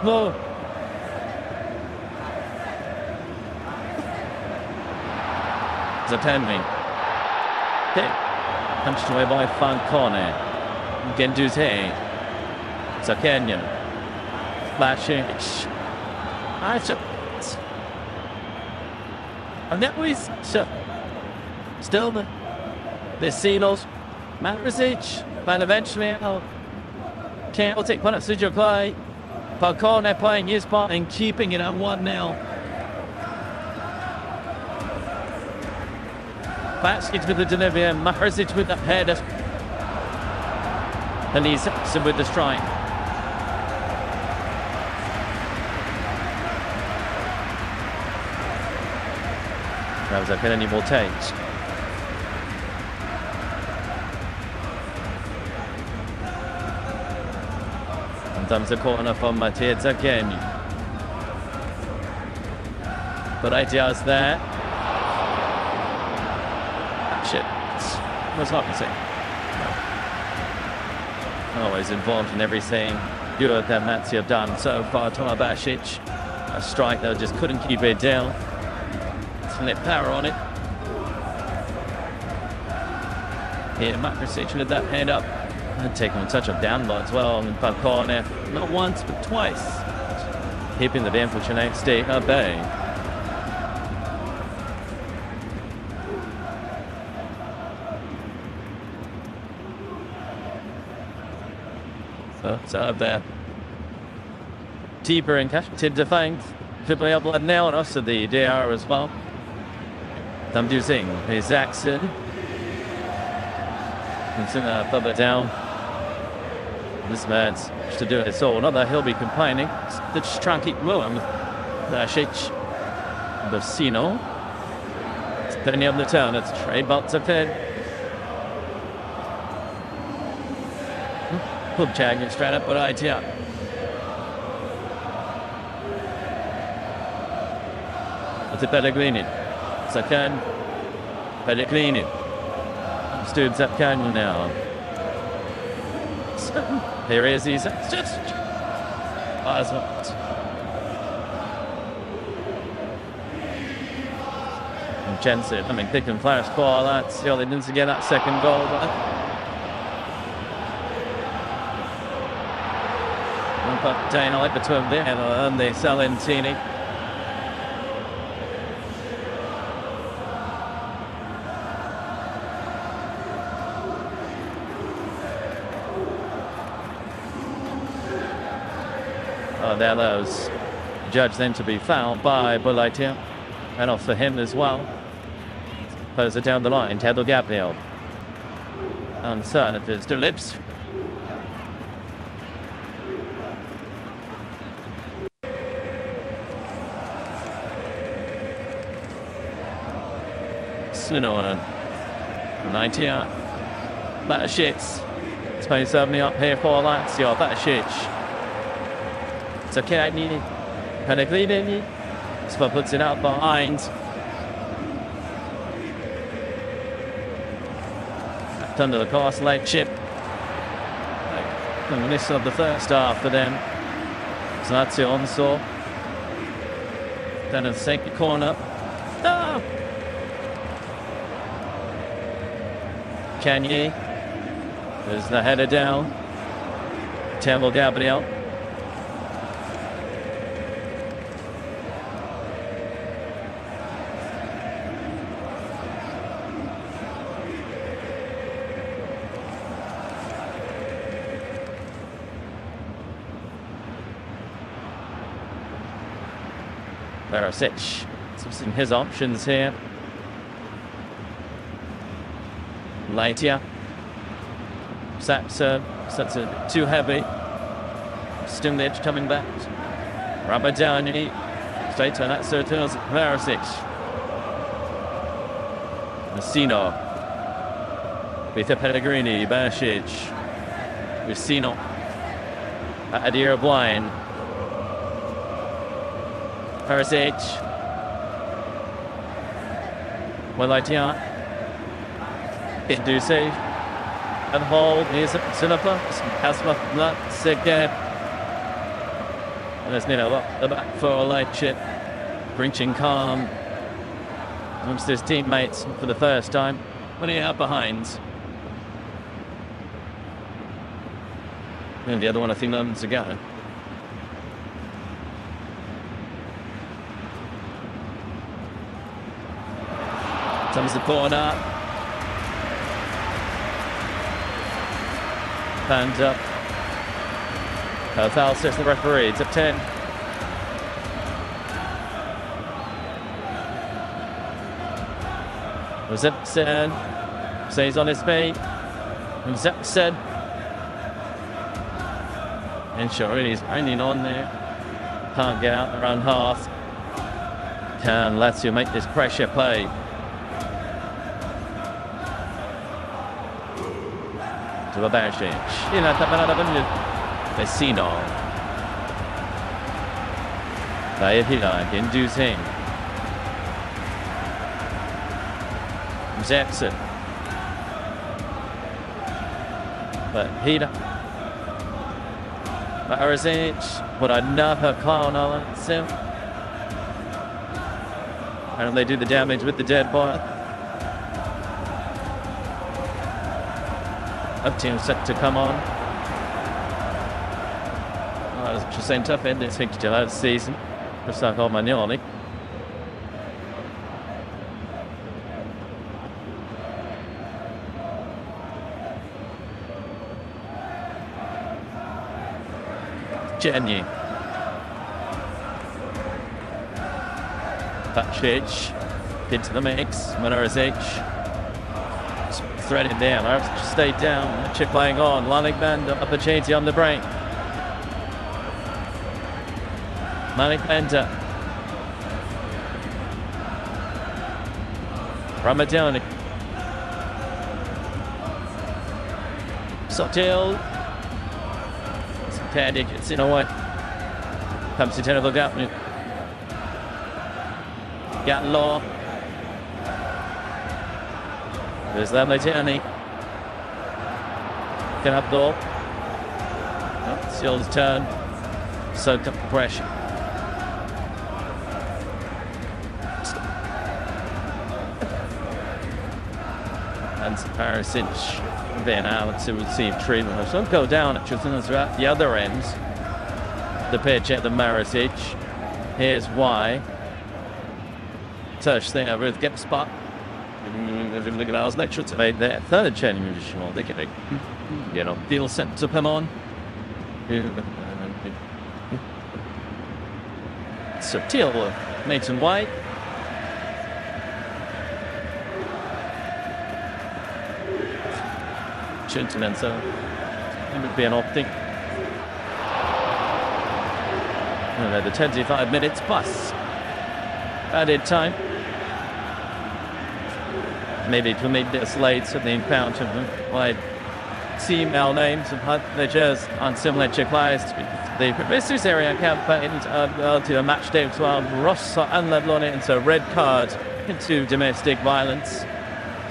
Whoa. Zatanvi. Okay. Punched away by Fancone. Gendouzi. Zakenya. Flashing. And that was still the Seals. Matrisic. But eventually I'll take one at Sujo play. Fancone playing his part and keeping it at 1-0. Baskets with the delivery and Mahrasic with the header. And he's with the strike. That was okay, any more takes. Sometimes the corner from Matthias again. But ideas there. Shit. What's Hopkins? Always involved in everything good that Lazio have done so far. Tomabasic, a strike that just couldn't keep it down. Slip power on it. Here, Matrisic with that head up and taking a touch of down low as well. And Falcone, not once but twice, keeping the Biancocelesti at bay. So there. Deeper and Tib defying. Triple up blood now and also the DR as well. Damdu Singh is Jackson. And soon above it down. This man's to do it all. Not that he'll be complaining. They just try and keep rolling with Lasic. Bavsino. Depending on the turn, it's Trey Butts up there. Club tagging straight up, but idea. It's a Pellegrini. Zakan. Pellegrini. Stood Zakan now. Here he is. He's just. And Jensen, I mean, thick and flash ball. That's the only didn't get that second goal, but. But daylight between them and the Salentini. Oh, there those judged then to be fouled by Bulaitia. And off for him as well. Close it down the line. Tedel Gabriel. Uncertain if it's to lips. Suno 90 Batashich. It's playing suddenly up here for Lazio. Batashich. It's okay. Pellegrini. Spur puts it out behind. Back under the course, late chip. The miss of the first half for them. So Lazio on saw. Then a second corner. Oh! Kanye. There's the header down. Tevil Gabriel. Perisic, using his options here. Lazio. Sapsa, too heavy. Stimlic coming back. Ramadani. Straight to that turns Perisic. Messino. With Pellegrini, Bersic. Messino. Adir Blind. Perisic. Lazio. Induce. And hold. Here's Silva. Kasma. Second. And there's Nino up the back for Lecce. Breaching calm amongst his teammates for the first time. When he out behind. And the other one, I think, moments ago. Comes the corner. Hands up. Foul says the referee. It's up 10. Zipsen stays on his feet. And Zipsen. And sure, he's hanging on there. Can't get out around half. Can Lazio make this pressure play? To the Bersic. Messino. LiveFootball inducing. Jackson. But Hida. Perisic. Put another clown on him. And they do the damage with the dead ball. Up team set to come on. It's just a tough end. It's fixture last season. Just like all Magnoli. Jenny. Pacic into the mix. Perisic threaded down. Arabs stayed down. Chip playing on. Lanik Banda opportunity on the break. Lanik Banda. Ramadani. Sotil. Tadic, it's in a way. Comes to Tenable Gatman. Gatlaw. There's Lamletani. Can up door. Still his turn. Soaked up the pressure. And Perisic. Then Alex to receive treatment. So go down at throughout the other end. The pitch at the Perisic. Here's why. Touch there with get the spot. Look at ours lecture to make their third change musician. They can, deal set to come on. Subtil Nathan White. And so it would be an optic. And the 25 minutes plus added time. Maybe to make this late so the encounter of wide female names of their jazz on similar checklist. The Professor SerieA campaign to a match day as well. Rossa and Leblon into red card into domestic violence.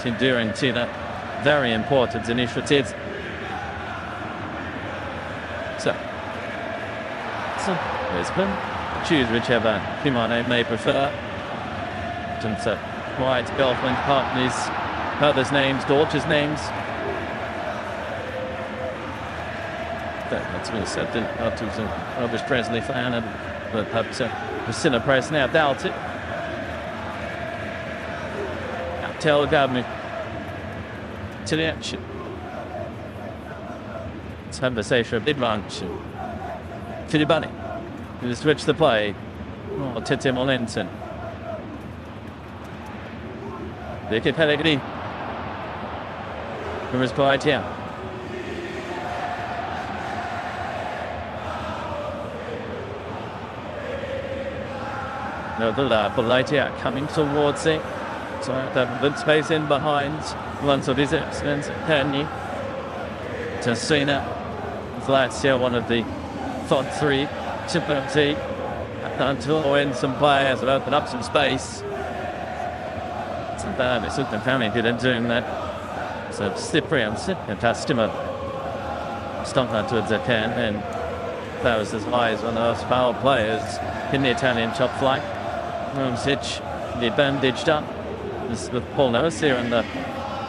Enduring to that. Very important initiatives. So Lisbon, choose whichever Kimane may prefer. And so, wives, girlfriend, partners, mother's names, daughters' names. That's been accepted up to some Elvis Presley fan, but Priscilla Press now doubt it. Tell Gabney. To the action. Conversation of advantage. Filibani. Going to switch the play. Oh, Tete Molenton. Vicky Pellegrini. Who is by here? No, the Bolaitia coming towards it. So the space in behind. Once of his excellence, Kenny. Tassina. Lazio, one of the front three. Simply until when some players will open up some space. It's not bad, it's something family did in doing that. So Cyprian Tastimo stunk that towards the can, and that was as high as one of those foul players in the Italian top flight. Rumsic, the bandaged up. This is with Paul Nose here in the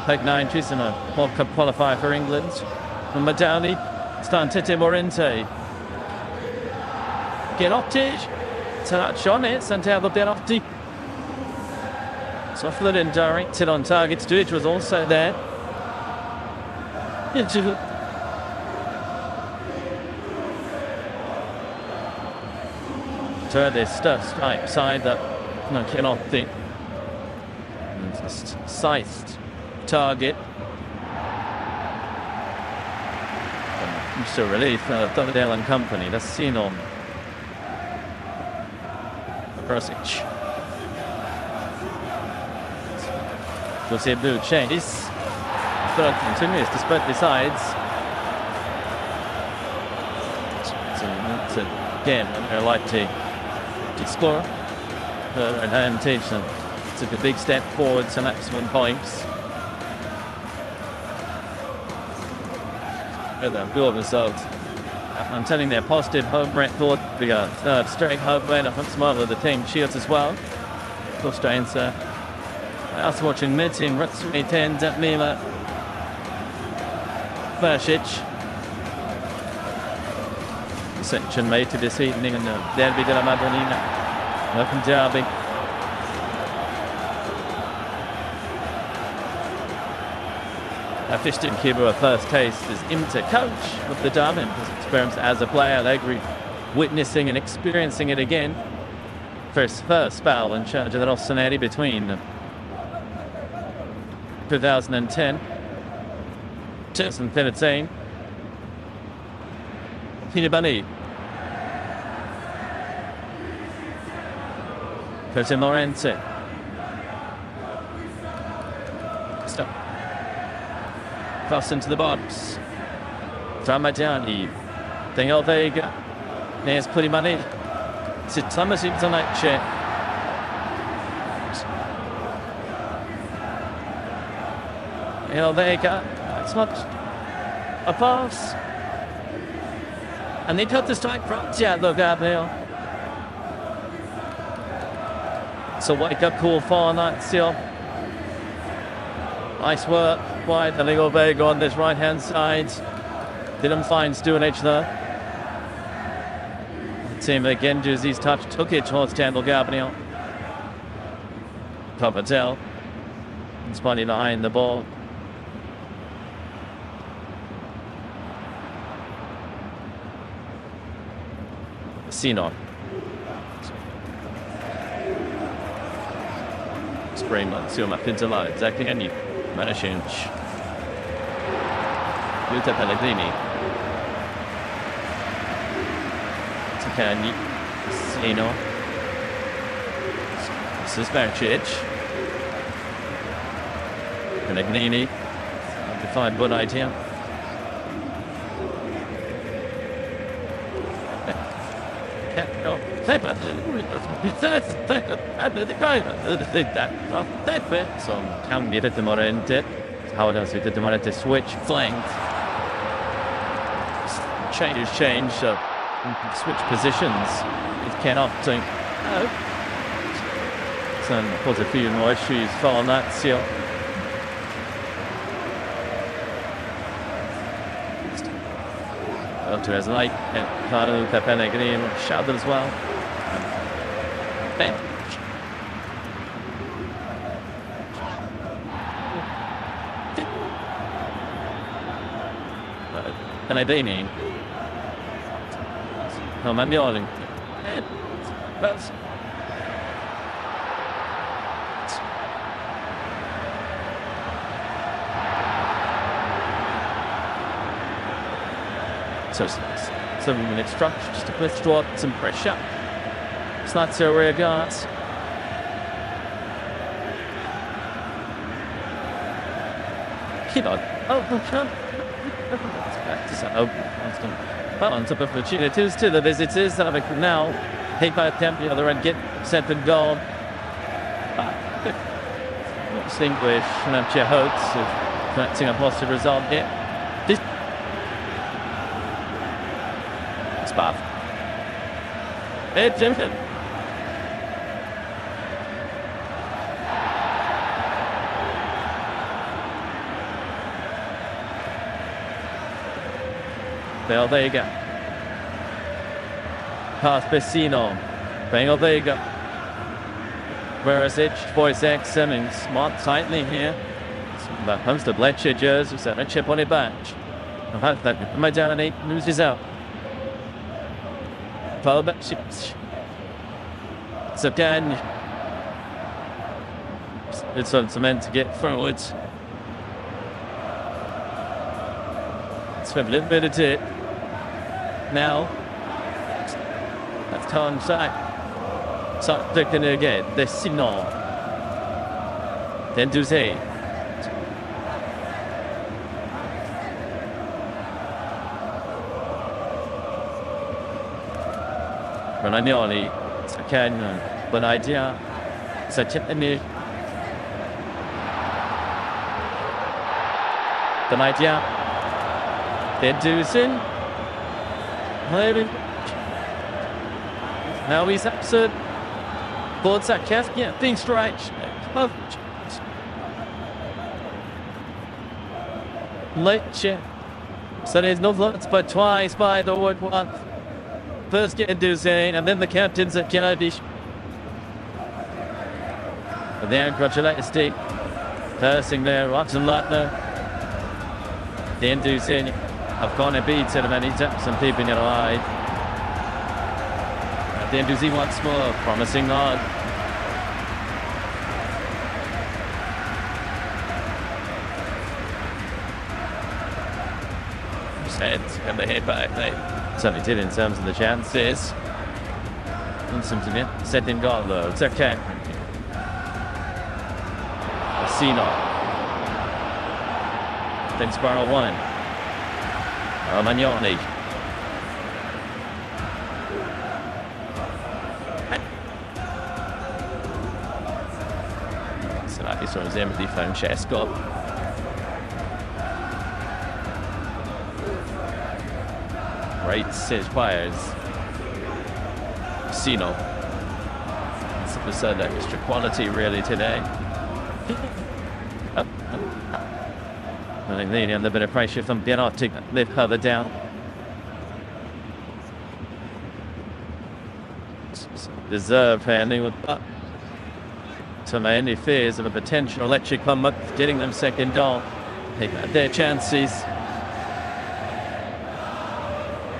late 90s in a World Cup qualifier for England. And Madani, Stantete Morente. Gianotti, touch on it, Santiago Gianotti. Softly and directed on target. Sturridge was also there. To this strike side that no Gianotti. Scythed target. Mr. Relief, Dovadale and company. That's seen on Prosic. We'll see a blue chase. Third continues despite the sides. So again, they're like to score. Advantage and took a big step forward, some excellent points. Good result. I'm telling their positive home record. We got third straight home win. I think some of the team shields as well. Plus strains. I was watching mid-team Rutsumi 10, Mila Versic. Section made to this evening in the Derby della Madonnina. Open derby. Fishton Kiba, first taste is Inter coach of the derby. His experience as a player, they agree witnessing and experiencing it again. First spell in charge of the Rossoneri between 2010 2013. Finibani. Jose Morente. Stop. Cross into the box. Tramadani. Daniel Vega. There's Pulimani. Thomas into Lecce. Daniel Vega. It's not a pass. And they cut the strike from Gabriel. So wake up call for Lazio. Nice work. Wide, Daniel Vega on this right-hand side. Didn't find Stuanic there. The team again, Juzzi's touch took it towards Daniel Gabriel. Papatel. It's money behind the ball. Sinon. Spring Lazio ma Pinzala, exactly any Manashinch. Luta Pellegrini. Takani. Sino. This is Bercic. Pellegrini. Undefined good idea. Som kan bli lite Morente. How does it the Morente switch flanked? Change switch positions. It cannot think. No. Sen put a few more issues for Lazio. Up to his light, and Carlo Pellegrini shouted as well. Bench. Pellegrini. No, Mandioli. So 7-minute structure, just to withdraw some pressure. It's not SerieA guards. Keep on. Oh, back to some balance of opportunities to the visitors. Now, take by attempt the other end, get set and goal. Distinguish your hopes of collecting a positive result here. It's bad. It's Jimkin. Well, there you go. Pass Vecino. Bang, there you go. Whereas voice Exum and smart tightly here. That comes to Lecce jersey, so a chip on it back. My down 8 loses out. FullMatch. It's again. It's meant to get forwards. It's a little bit of it. Now, that's time side. So, taking it again. Vecino. Then Duzé. Romagnoli. It's again. But idea. It's a chip in it. The idea. Then Duzin. Maybe. Now he's absurd. ForzaLecce, yeah, being straight. Lecce. So there's no lots but twice by the word one. First get Duzin, and then the captains at Giallorossi. But there, Biancocelesti. Passing there, Watson Latner. Then Duzin. I've gone and beaten him many times and keeping it alive. At the end, Duzin once more, promising on. Heads and the head back. They certainly did in terms of the chances. Seems to be set in goal though. It's okay. Vecino. Then Spiral 1. Romagnoli. So that is sort of empty Francesco. Great set players. Vecino. It's that extra quality really today. I think they need a bit of pressure from Biancocelesti to lift further down. Deserved handling with that. So my only fears of a potential Lecce come up getting them second goal. Take their chances.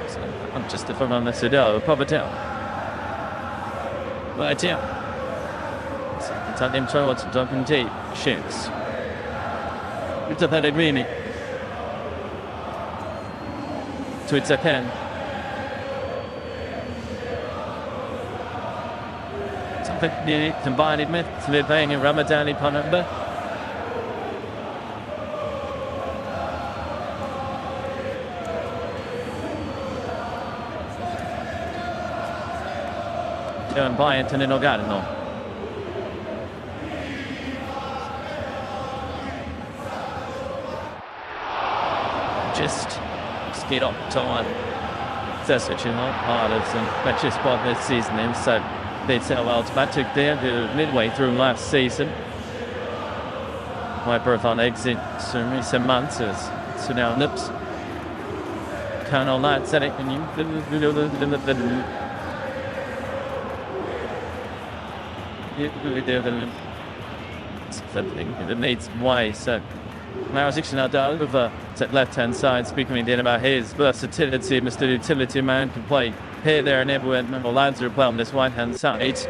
So I'm just if I'm on the Serie, pop it down. Right here. Tuck him towards Duncan deep. Shoots. It's a Pellegrini. To its pen. Something combined with Living and Ramadani Panamba. Turn by Antonino Gardino. Just get up to one. That's such a part of some matches spot this season. So they sell automatic there midway through last season. My birth on exit in recent months so now lips. Count on that setting and you it needs way so. Now, now down over to left-hand side, speaking then about his versatility. Mr. Utility Man can play here, there, and everywhere. Remember, Lazio play on this right-hand side. So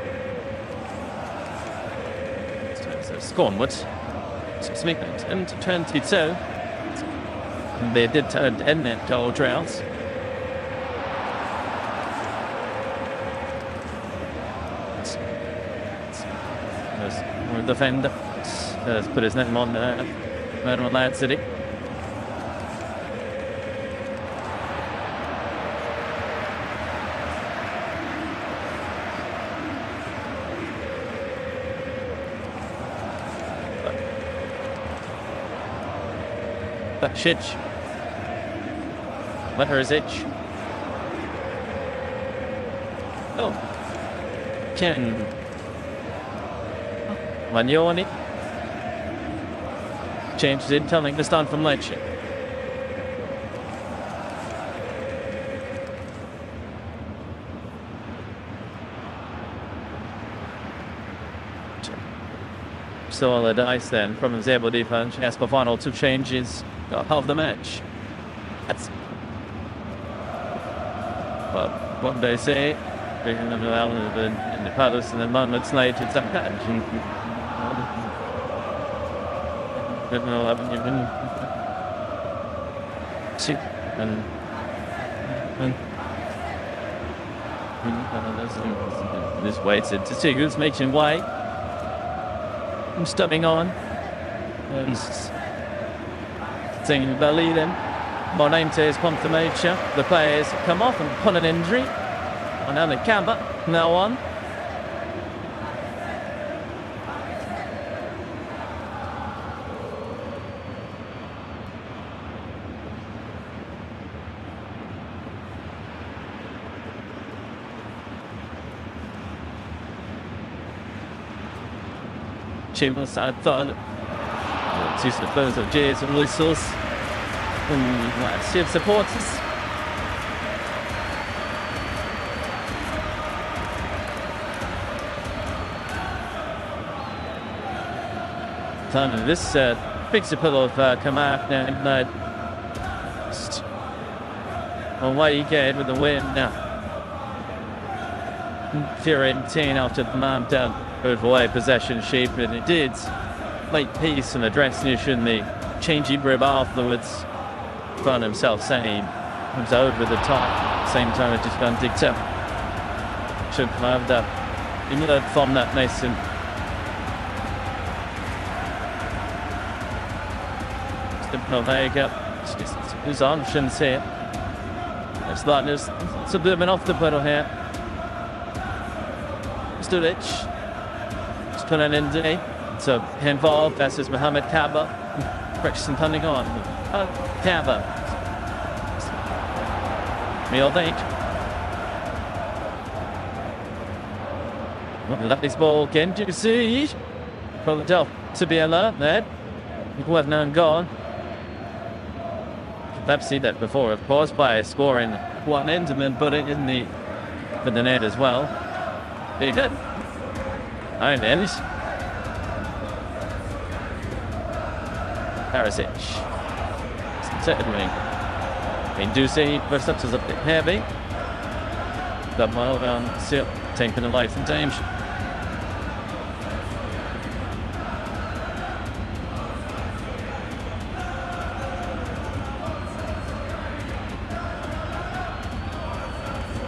Scornwood, speaking into 22. They did turn end net goal droughts. defender. Let's put his name on there. Man City. Shitch. Where is it? Oh. Ken. Magnoni. Changes in, telling the stand from Lecce. Solid ice then from his able defense. As for final 2 changes of the match. That's what they say. In the Palace and then moments later, it's a catch. Just waited to see who's making way. I'm stepping on. He's singing the lead in. Monente is confirmation. The players come off and pull an injury. And now the camber, now on. Chamberlain side third. Two supporters of J's and whistles. Lazio supporters. Time of this big support of Kamak now. Away again with the win now. Fiorentina after the man down. Away possession shape, and it did make peace and address the issue in the changing room afterwards. Found himself saying he was out with the top, same time as just gone digged up. Should have that in the from that Mason. His options here. It's like there's a bit of an off the pedal here. Studic. Put an in day to involve versus Mohamed Kaba. Practicing punting on. Kaba. Meal date. Let this ball again. Do you see? Philadelphia to be alert there. People have known gone. I've seen that before, of course, by scoring one end and then put it in the net as well. He did. Iron Ellis. Perisic. Certainly. Inducing, but such as a bit heavy. That mile down, still taking a life in danger.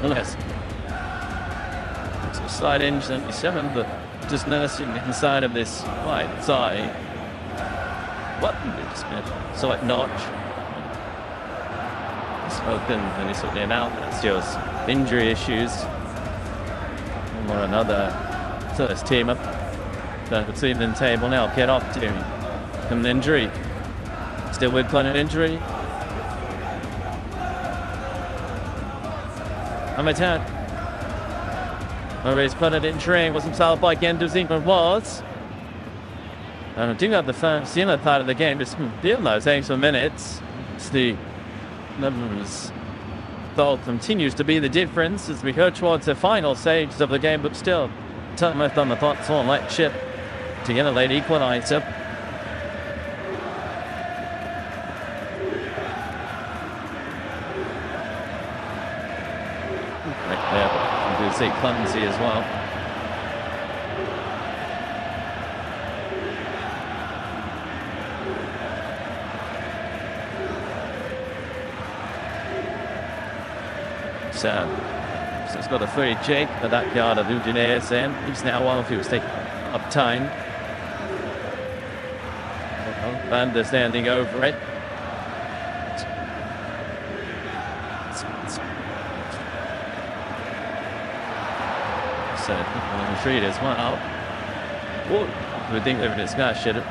Yes. It's a slight inch 77, but just nursing inside of this right side. What? So like notch. It's open and he's sorting out. It's just injury issues. One or another. So let's team up. Between the table now. Get off to an injury. Still with an injury. Amateur. Murray's put it in train, was himself by Gendouzi, was. And I do have the first part of the game, just feel those extra minutes. It's the numbers. Thought continues to be the difference as we go towards the final stages of the game, but still, time left on the thoughts on Lecce to get a late equaliser. See clumsy as well. So it's got a free check, but that guard of Udinese in. He's now one of who was taking up time. understanding over it. So, retreat as well. We think they've discussed it.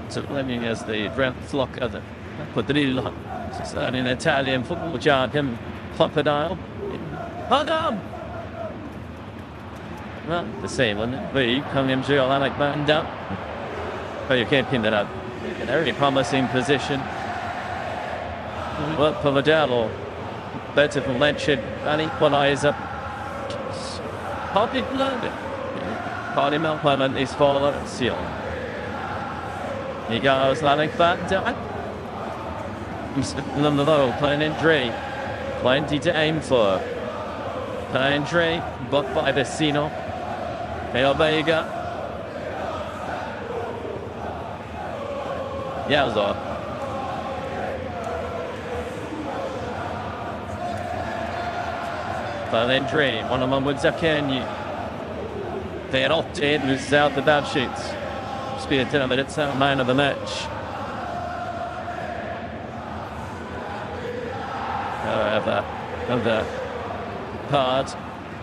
So let me as the draft flock of the quadrilla. So in Italian football jargon, Papadile. Hold on! Well, the same one. B coming to Alec buttoned up. Oh, you can't pin that up. In a very promising position. Well, Papadile. Better from Lecce, an equaliser. Poppy blood. Party Melplement is for Seal. He goes like that. On the low, playing in Dre. Plenty to aim for. Playing Dre, blocked by Vecino. Hey, Vega. Yowza. Playing Dre, one of them with Zakenyi. They had opted, loses out the bad shoots. Spear 10 minutes out, man of the match. However, of the card,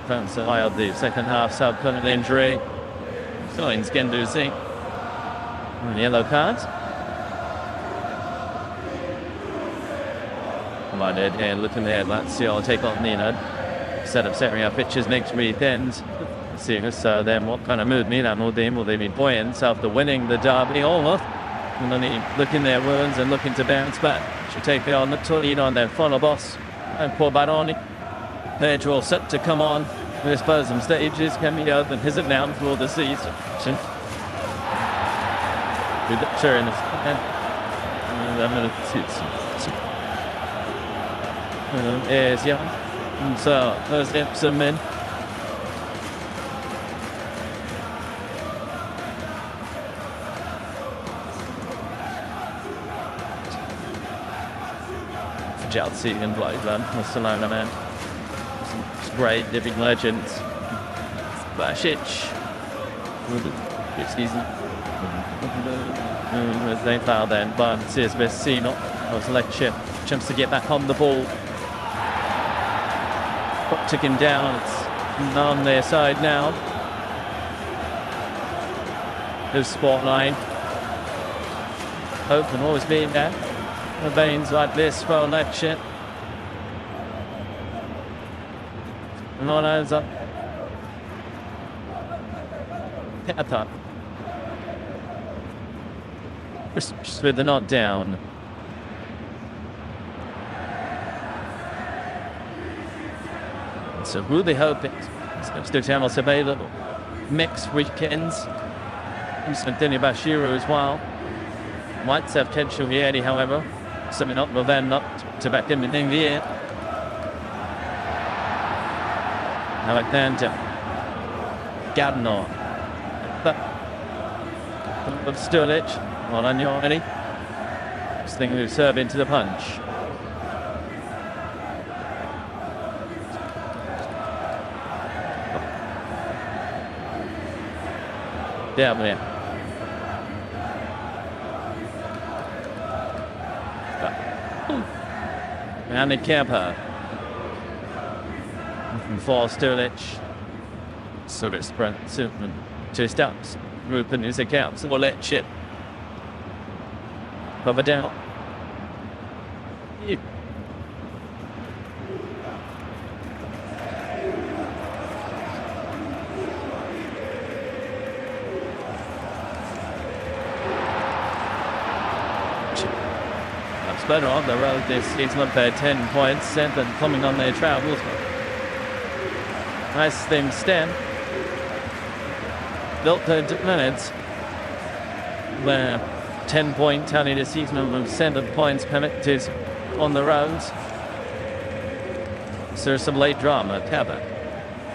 France allowed the second half sub-permanent injury. Signs Genduzi. Yellow card. Come on, Ed, here, looking there, Lazio take on Nino. Set of SerieA pitches next weekend. So then what kind of mood Milan will be? Will they be buoyant after winning the derby almost? And then looking their wounds and looking to bounce back. Should take on the lead on their follow boss. And poor Baroni. They're all set to come on. I suppose some stages can be open. Is it now for the season? With the turn. Is young. So those dips are in. Chelsea and Blackburn, Barcelona, man. Some great living legends. Basic. Good season. As they foul then, but it's Vecino. Lecce attempts to get back on the ball. Clock ticking down. It's on their side now. There's spotlight. Hope can always be there. The veins like this for Lecce. No hands up. Peta. Just with the knot down. So really hoping still channels available. Mixed weekends. Denis Bashiru as well. Might have potential here, however. Something up with them not to back him in the year. Alexander. Gadno. But Sturlich. On Agnoni. This thing who serve into the punch. Down there. And the camper. For Sturlich. So it's sprint Superman. 2 steps. Group in his accounts. Or let shit. Cover down. Better on the road this season up there, 10 points, 7 coming on their travels. Nice thing stem. Built into minutes. Where 10-point tally this season of 7 points connected on the roads. So there's some late drama. Tabak.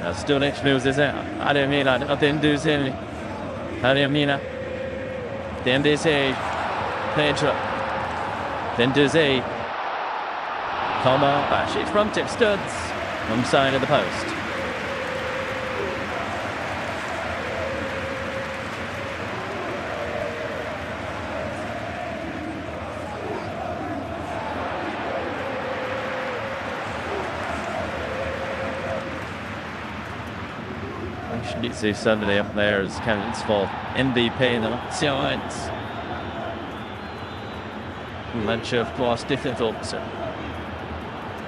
Stulic loses it. ItalianLeague, Denduzzi. ItalianLeague. Denduzzi. Pedro. Denduzzi. Como. She's from tip studs. On side of the post. Shitzy Sunday up there as candidates for MVP in the LecceMatch. Lecce, of course, difficult.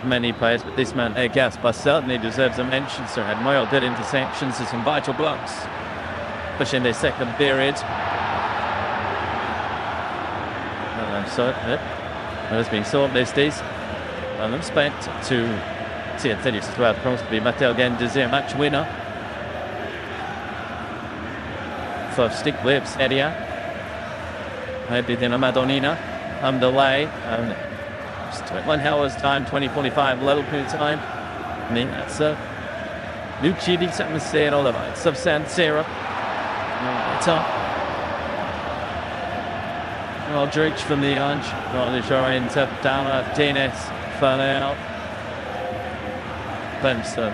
Many players, but this man, Gasper, certainly deserves a mention. Sir had more good interceptions and some vital blocks, pushing their second period. So it has been shortlisted and expect to see it finish as well. Probably Matteo Gendouzi, match winner. First stick with SerieA. Maybe then a Madonnina underway. And just 1 hour's time, 20:45 local time. I mean, that's Lucci di San Siro, the lights of San Siro. It's up. Aldrich from the edge. Not the shore into down Martinez. Further then so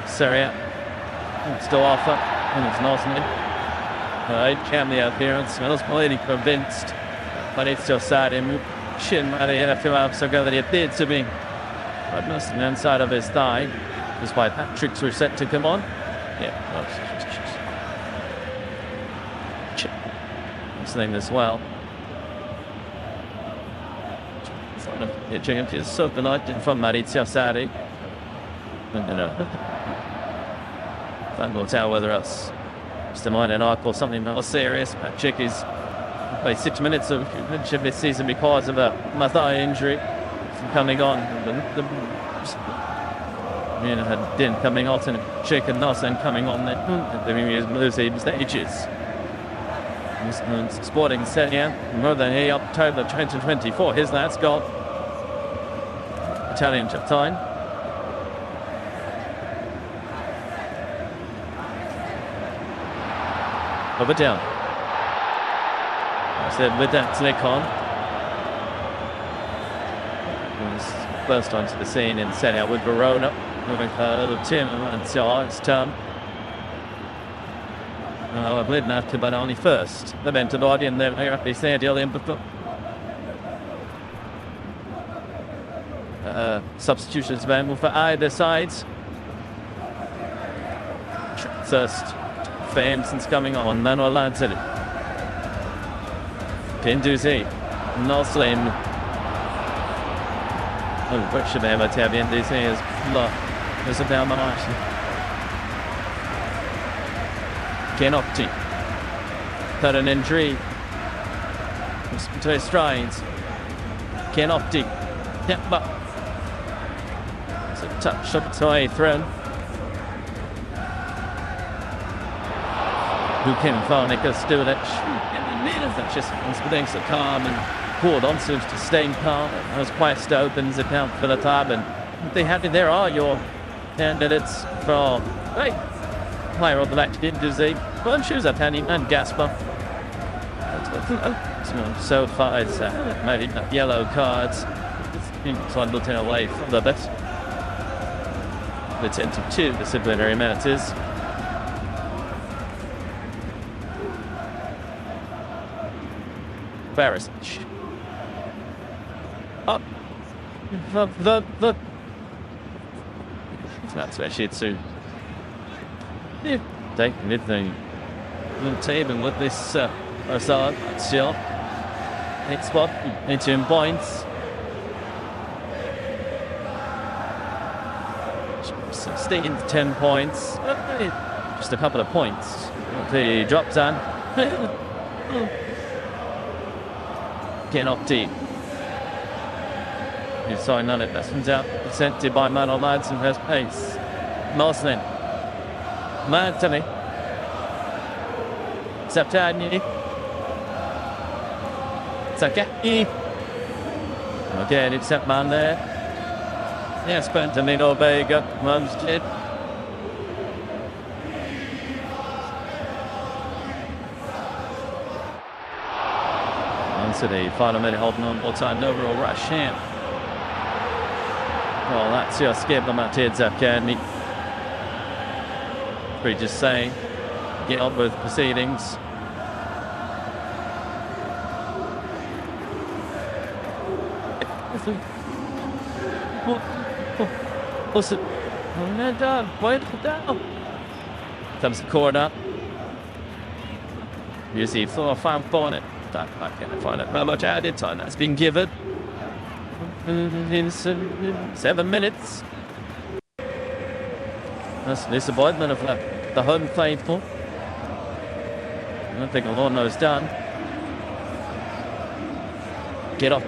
SerieA. Still off up. And it's Nosman. Cam the appearance. I was completely convinced. But it's just sad him. Shin might have hit a few hours ago that he appeared to be. But must have been inside of his thigh. Despite that, tricks were set to come on. Yeah. This thing as well. Itching is something like from Maurizio Sarri. Time will tell whether it's just a minor knock or something more serious. But Chick is played 6 minutes of this season because of a thigh injury coming on. Din coming on and Chick and Nossen coming on. Losing stages. Sporting Serie more than October 2024. His last goal. Italian time. Over down. I said with that click on. First onto the scene in Serie with Verona. Moving a little Tim and it's turn. I've led after but only first. The Ventolodi and then here at the StadioOlimpico. Substitutions available for either sides. First Fameson's coming on. Manuel Lanzini. Gendouzi. Noslin. What should be able to have Gendouzi is blocked. There's a down the margin. Giannopti. Cut an injury. To his strides. Giannopti. Yep, but it's a touch up to a thrown. Who can Varnica Stulic? That's just being so calm and poured on, seems to staying calm. I was quite opens account for the time, and they have there are your candidates for player of the match. Gendouzi, one shoes up Hanny and Gasper. So far it's maybe yellow cards. It's one looking away from the best. The 10-2 disciplinary matters. Barisic. Up. The that's actually too. Yeah, taking the team with this LazioMatch. Next spot, 18 points. 16 to 10 points. Just a couple of points. The drop down. Giannopti. You saw none of that. Out presented by Manuel Lads in first place. Moslin. Mantoni. Septagni. Sakaki. Again, it's that man there. Yes, Bentonino Vega. Mumstead. to the final minute holding on all time overall rush here. Well, Lazio skip the Matid Zapkani. We just say, get on with proceedings. What's it? Oh, down. Wait down. Comes the corner. You see, for fan for it. I can't find it. How much added time that's been given in 7 minutes. That's the disappointment of the home faithful. I don't think Alorno's done. Get off.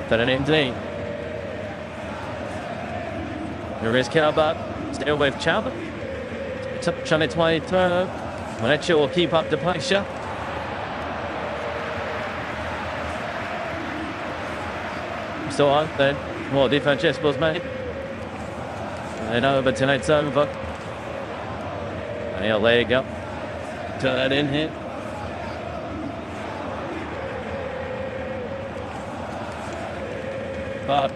But an indeed. There is Calbert. Still with Chalbert. It's up on its way through. Lecce will keep up the pressure. So on then. More defense was made. And over till it's over. And he'll leg up. Turn in here. But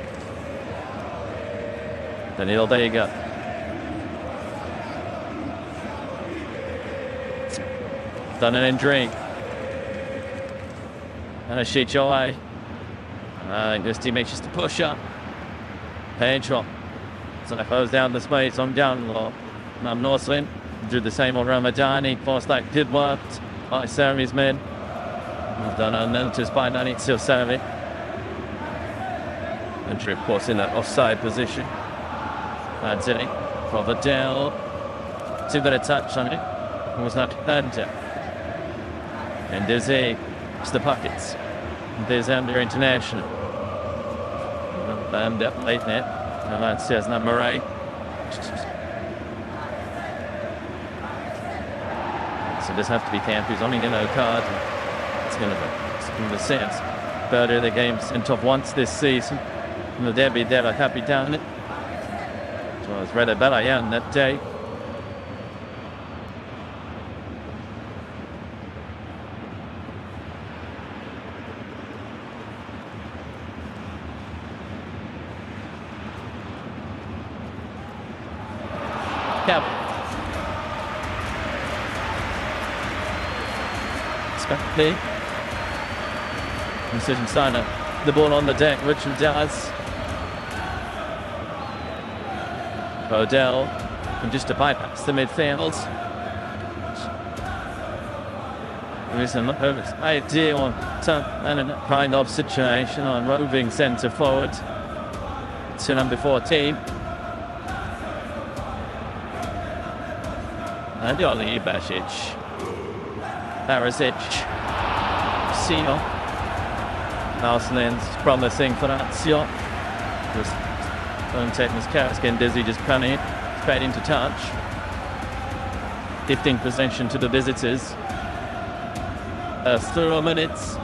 then he'll there you go. Done an injury. And a sheet your way. And this teammate just to push up. Pedro. So that goes down the space on down low. I'm Northland. Do the same on Ramadani. Force that did work by Serie's men. Done unnoticed by Nani still Serie. Entry, of course, in that offside position. That's it. Providel. Too good a touch on it. It was not Hunter. And Dizzy. It's the pockets. There's under international. Bammed up late net. And that says number 8. So does have to be Camp, who's only going to card. It's going to be sense. Better the game sent off once this season. No derby della Capitale. So I was read about on that day. Cap. Scotty. Decision signer. The ball on the deck, Richard does. Odell, and just to bypass the midfield. There is an ideal and a kind of situation on roving centre forward to number 14. And Oli Basic. Barisic. Sino. Arsenal's promising for Lazio. Taking his cat's getting dizzy, just punting it straight into touch. 15 possession to the visitors. 3 minutes.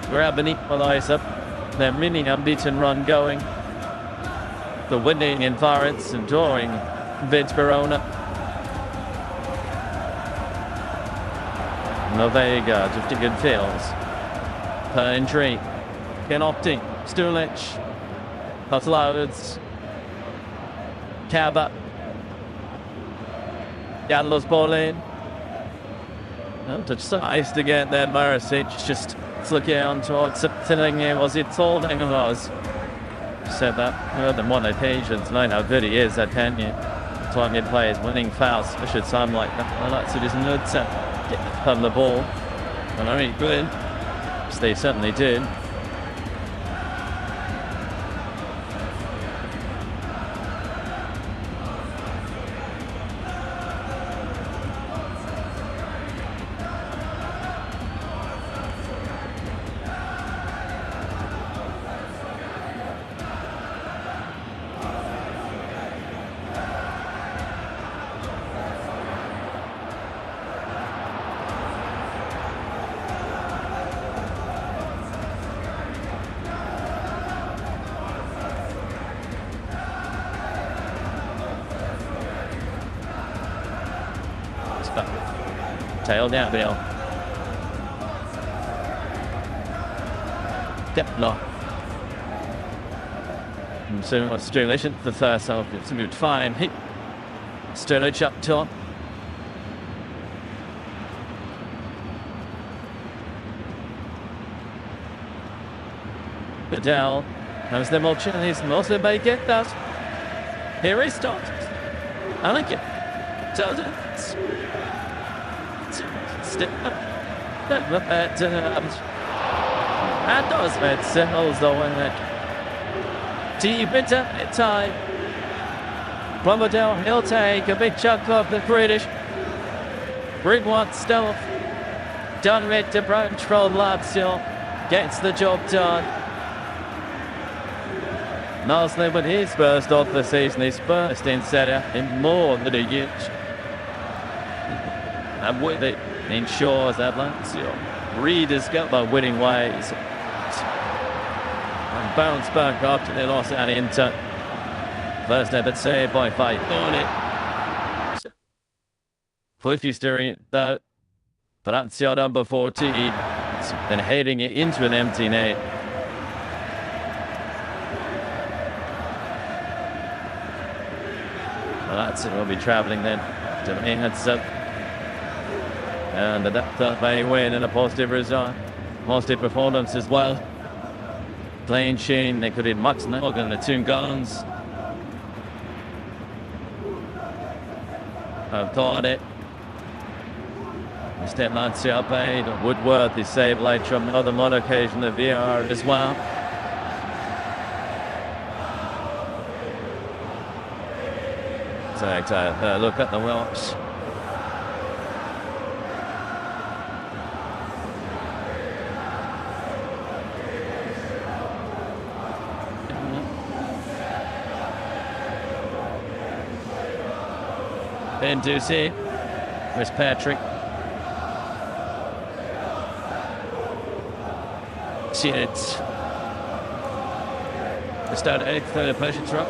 Grab an equaliser. Their mini unbeaten run going. The winning in Florence and drawing Vid Verona. No, there you go, just a good feels. Per injury. Genopti, Stulic. Loads. Caba. Gallo's ball in. No, touch size to get there. Barisic just looking on towards something. Was it all? I think it was. Said that more than one occasion tonight. How good he is at Kenya. Time he plays winning fouls. I should sound like that. I like to do some good to get on the ball. And I mean, good. They certainly did. Tail down, Bill. Deplo. So Sturridge the first half. It's moved fine. Sturridge up top. Bedell has the opportunities. Mostly may get that. Here he starts. I like it. Does it? Step up. And does it settles the way. Deep into time. Plumberdale, he'll take a big chunk of the British. Bring one stealth. Done with the approach from Lazio. Gets the job done. Nicely with his first of the season, his first in Serie in more than a year. And with it, ensures that Lazio rediscover winning ways. And bounce back after they lost at Inter. First ever saved by Fight on it. Cliffy steering though. Lazio number 14. Then heading it into an empty net. Lazio will be travelling then to heads up. And that's a win and a positive result. Positive performance as well. Playing Shane, they could hit Max Nog and the 2 guns. I've got it. Instead, Lazio paid. Woodworth is saved late from another one occasion of VR as well. So look at the Welsh. Ben Ducey. Where's Patrick? See it. The start 8th, third pressure drop.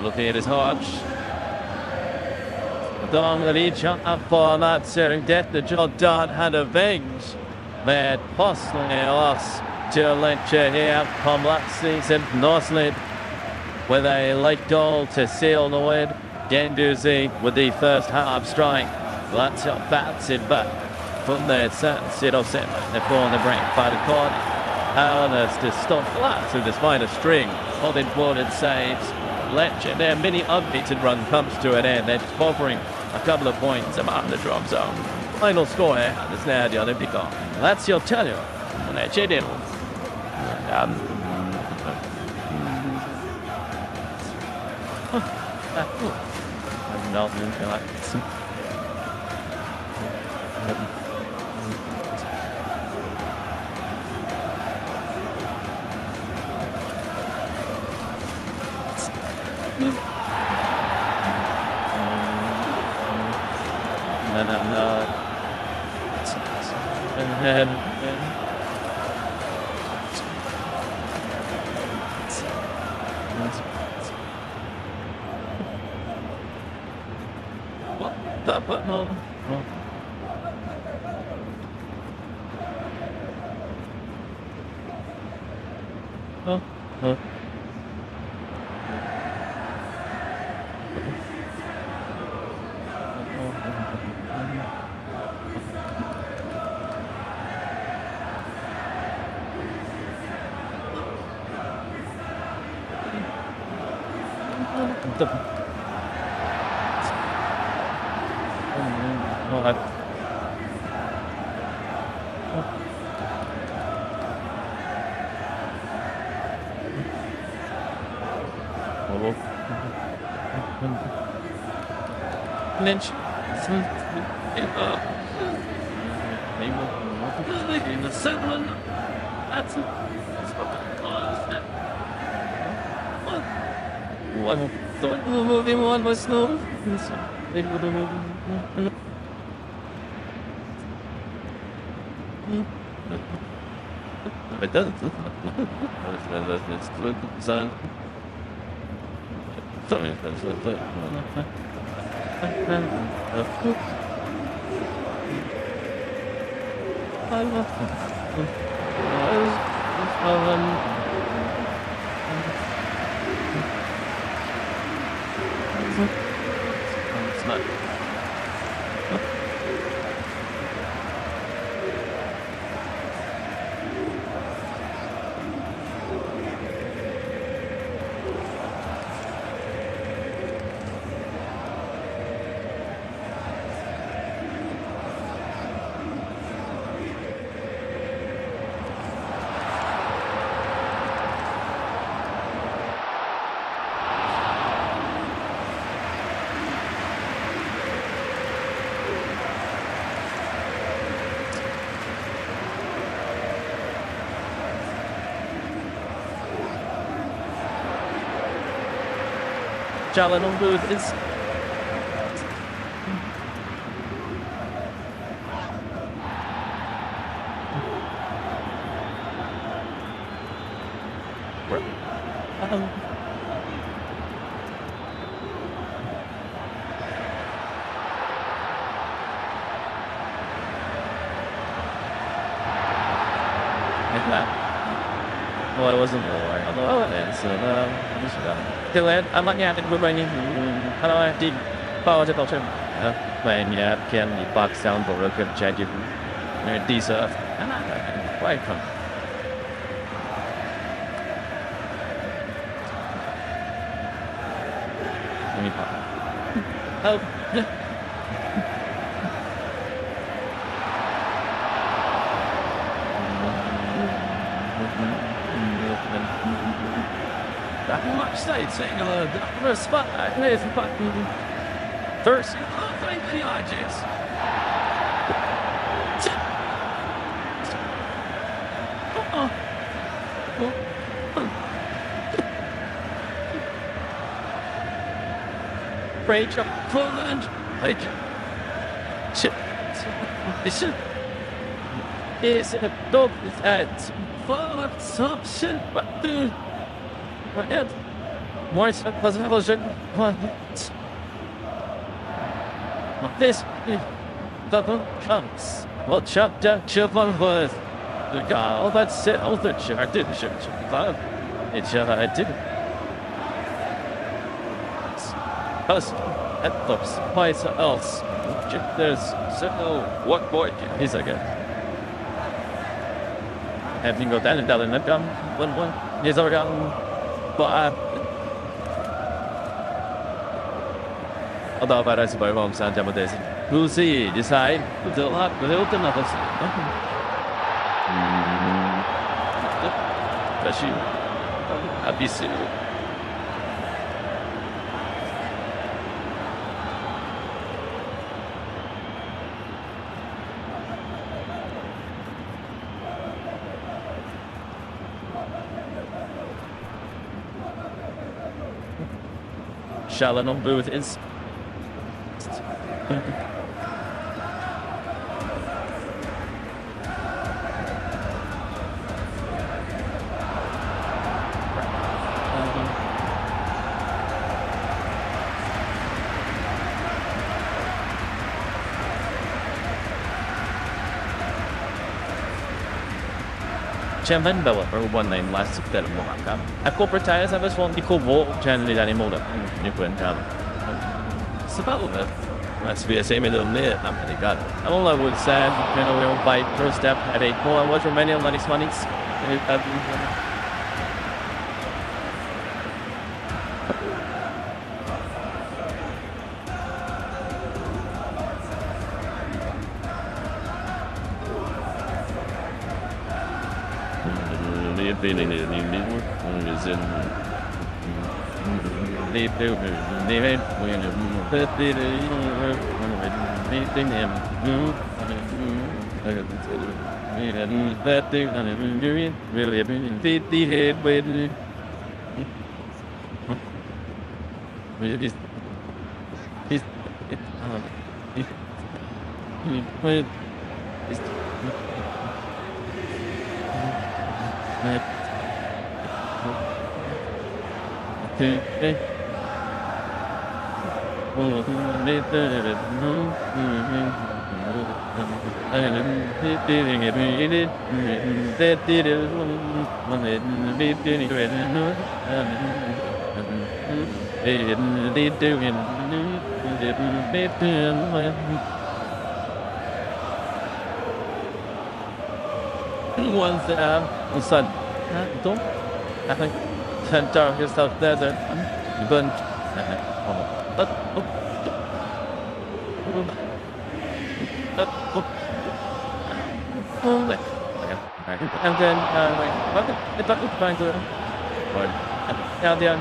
Looking at his heart. Don Lecce up for that Serie the job done and avenged that possibly loss to Lecce here from last season. Nicely with a late goal to seal the win. Genduzi with the first half strike. Lazio bats it back from there. Zero set. They're pulling the break by the corner. Powerless to stop Lazio despite a string of important saves. Lecce, their mini unbeaten run comes to an end. They're just hovering a couple of points above the drop zone. Final score here at the StadioOlimpico. Lazio Telio, Lecce nil. Lynch. settling. That's one thought moving one was no. It does. It's good. Son. Something that's it. It's not. Giallorossi is well, I wasn't aware. Although it's Dylan, I'm not yet with my name. Hello, I did power to culture. When you can the box down for a good chat, you deserve. Why come? Let me pop. Oh, yeah. MatchDay singular, the spot, there's the button. First, thank the edges. Break up, FullMatch, like, shit. Is it a dog at FullMatch, but dude. My head. More television. This double comes. Well, chop down, chip on with the guy. Oh, that's it. Oh, the I did. It's I did. Us at the place else. There's so what boy? He's like a having go down and down and down. One. He's already. But although I was by home, San Jamadez, we'll see. Decide. The lot, but they'll open up. That's you. I'll be soon. Shalom booth is Chairman Bella, or one name last that Mohaka. A corporate tires have us one equal war generally anymore. You couldn't tell. It's about it. That's be the same little near. I'm pretty good. All I would say, you know, we'll buy first step at 8 more. And what's Romania on next money? that thing really beat the head with once inside don't I think dark yourself there but and then it's trying to now the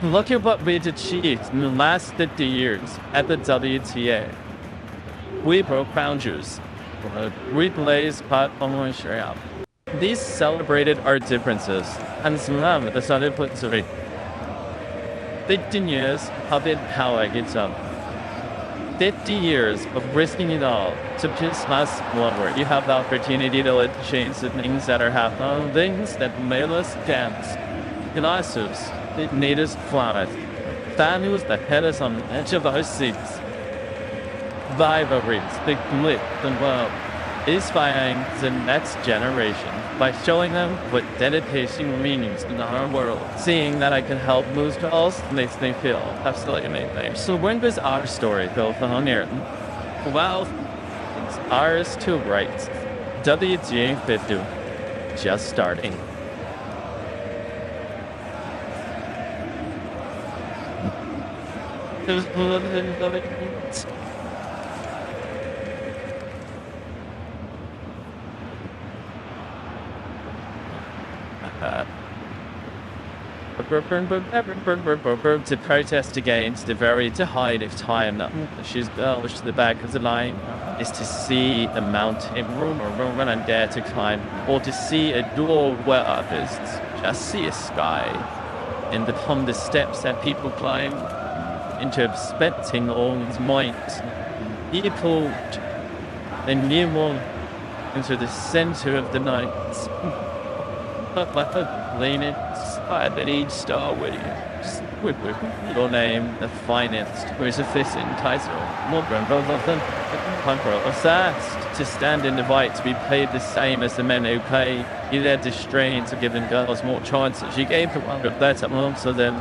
look at what we've achieved in the last 50 years at the WTA. We broke boundaries. We blazed platform SerieA. These celebrated our differences and slam the StadioOlimpico. 15 years have been powering each other. 50 years of risking it all to just last forward. You have the opportunity to change the things that are happening, things that made us dance. Glasses, the natives planet. Families that had us on the edge of our seats. Rivalries, the glitz and world. Inspiring the next generation by showing them what dedication means in our world. Seeing that I can help lose girls makes me feel absolutely amazing. So when was our story built on here? Well, it's ours to write. WGA50, just starting. To protest against the very to hide if time she's pushed to the back of the line is to see a mountain run and dare to climb, or to see a door where others just see a sky and upon the steps that people climb into expecting all his might. He pulled a new one into the center of the night. But like a lean inspired that each star with your name, the finest, whereas a fist in title, more obsessed to stand in the fight to be paid the same as the men who pay. He led the strain to giving girls more chances. She gave them one better months of them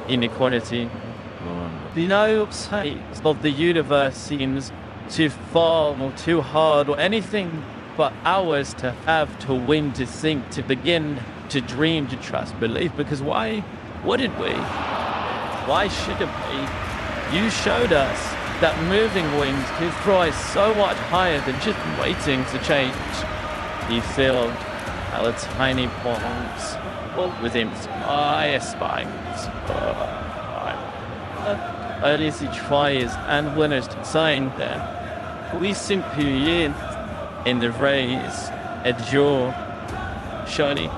inequality. The no size of the universe seems too far or too hard or anything but ours to have, to win, to think, to begin, to dream, to trust, believe. Because why wouldn't we? Why shouldn't we? You showed us that moving wings can fly so much higher than just waiting to change. He filled our tiny palms with inspired spines. Early tries and winners to sign them. We simply in the race at your shiny.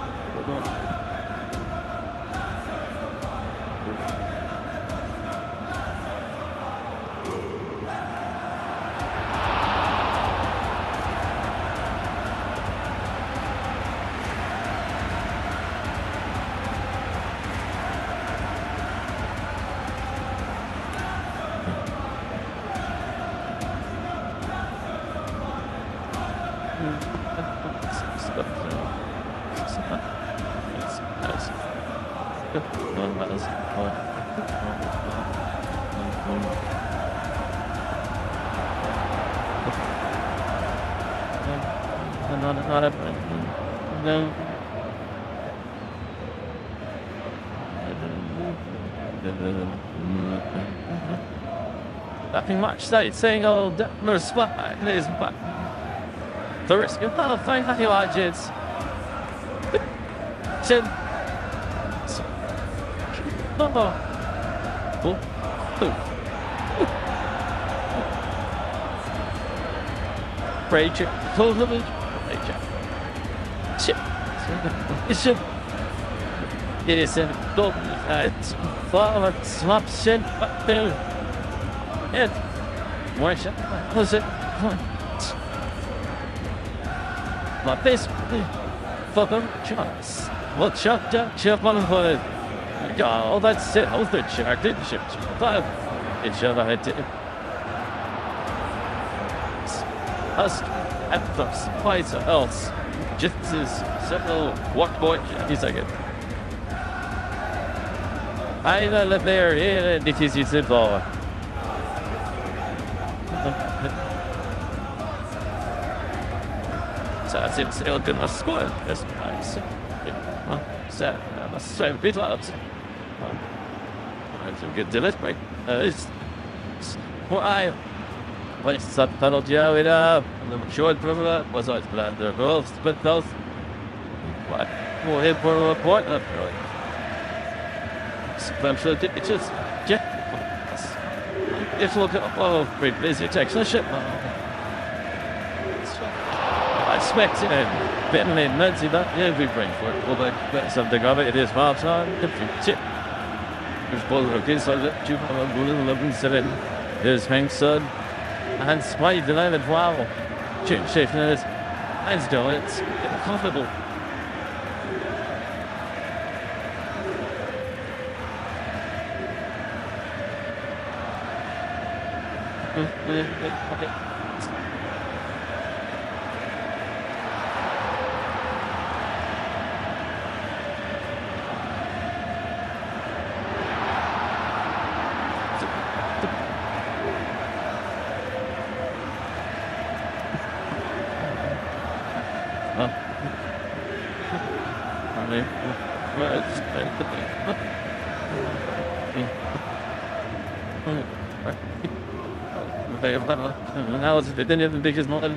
Nothing much day, saying all the spot is back. The risk of thank you, Jits. Chin. Rage, close the rage. Shit. It's it is a dog. It's far slap shin. It. More shot. Was it? My face. Fucking chance. What shot? Chip on the yeah, all that's it. I was the check. Didn't ship. It's your head. Us at the spice else. Just is several what boy. He's like it. I live there. Yeah, this is his ball. So I said, still gonna score. That's nice. So I must say, a bit loud. To get the left break. It's why. When it's up, tunnel jail it up. And the short problem was always planned their goals, but those. What? We'll hit for a point up, really. Special pitches. Yeah. If look at oh, pretty busy technician. I expect it. Bentley, Nancy, that every brain for it. Well, but something of it. It is half time. Chip. There's both of kids. So that you have a little 11-7. There's Hank Sud. And Spike delivered. Wow. Chip shifting it. And still, it's comfortable. Okay. Now it's the end of the biggest model.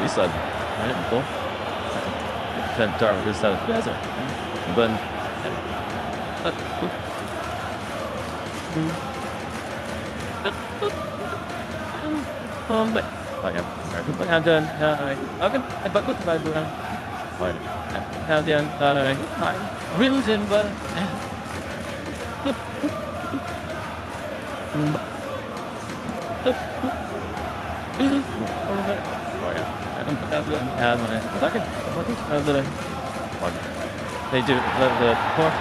He said, cool. Ten dark is that desert. But I'm done. I buck with my brown. How then? I reels in, but they do the pork.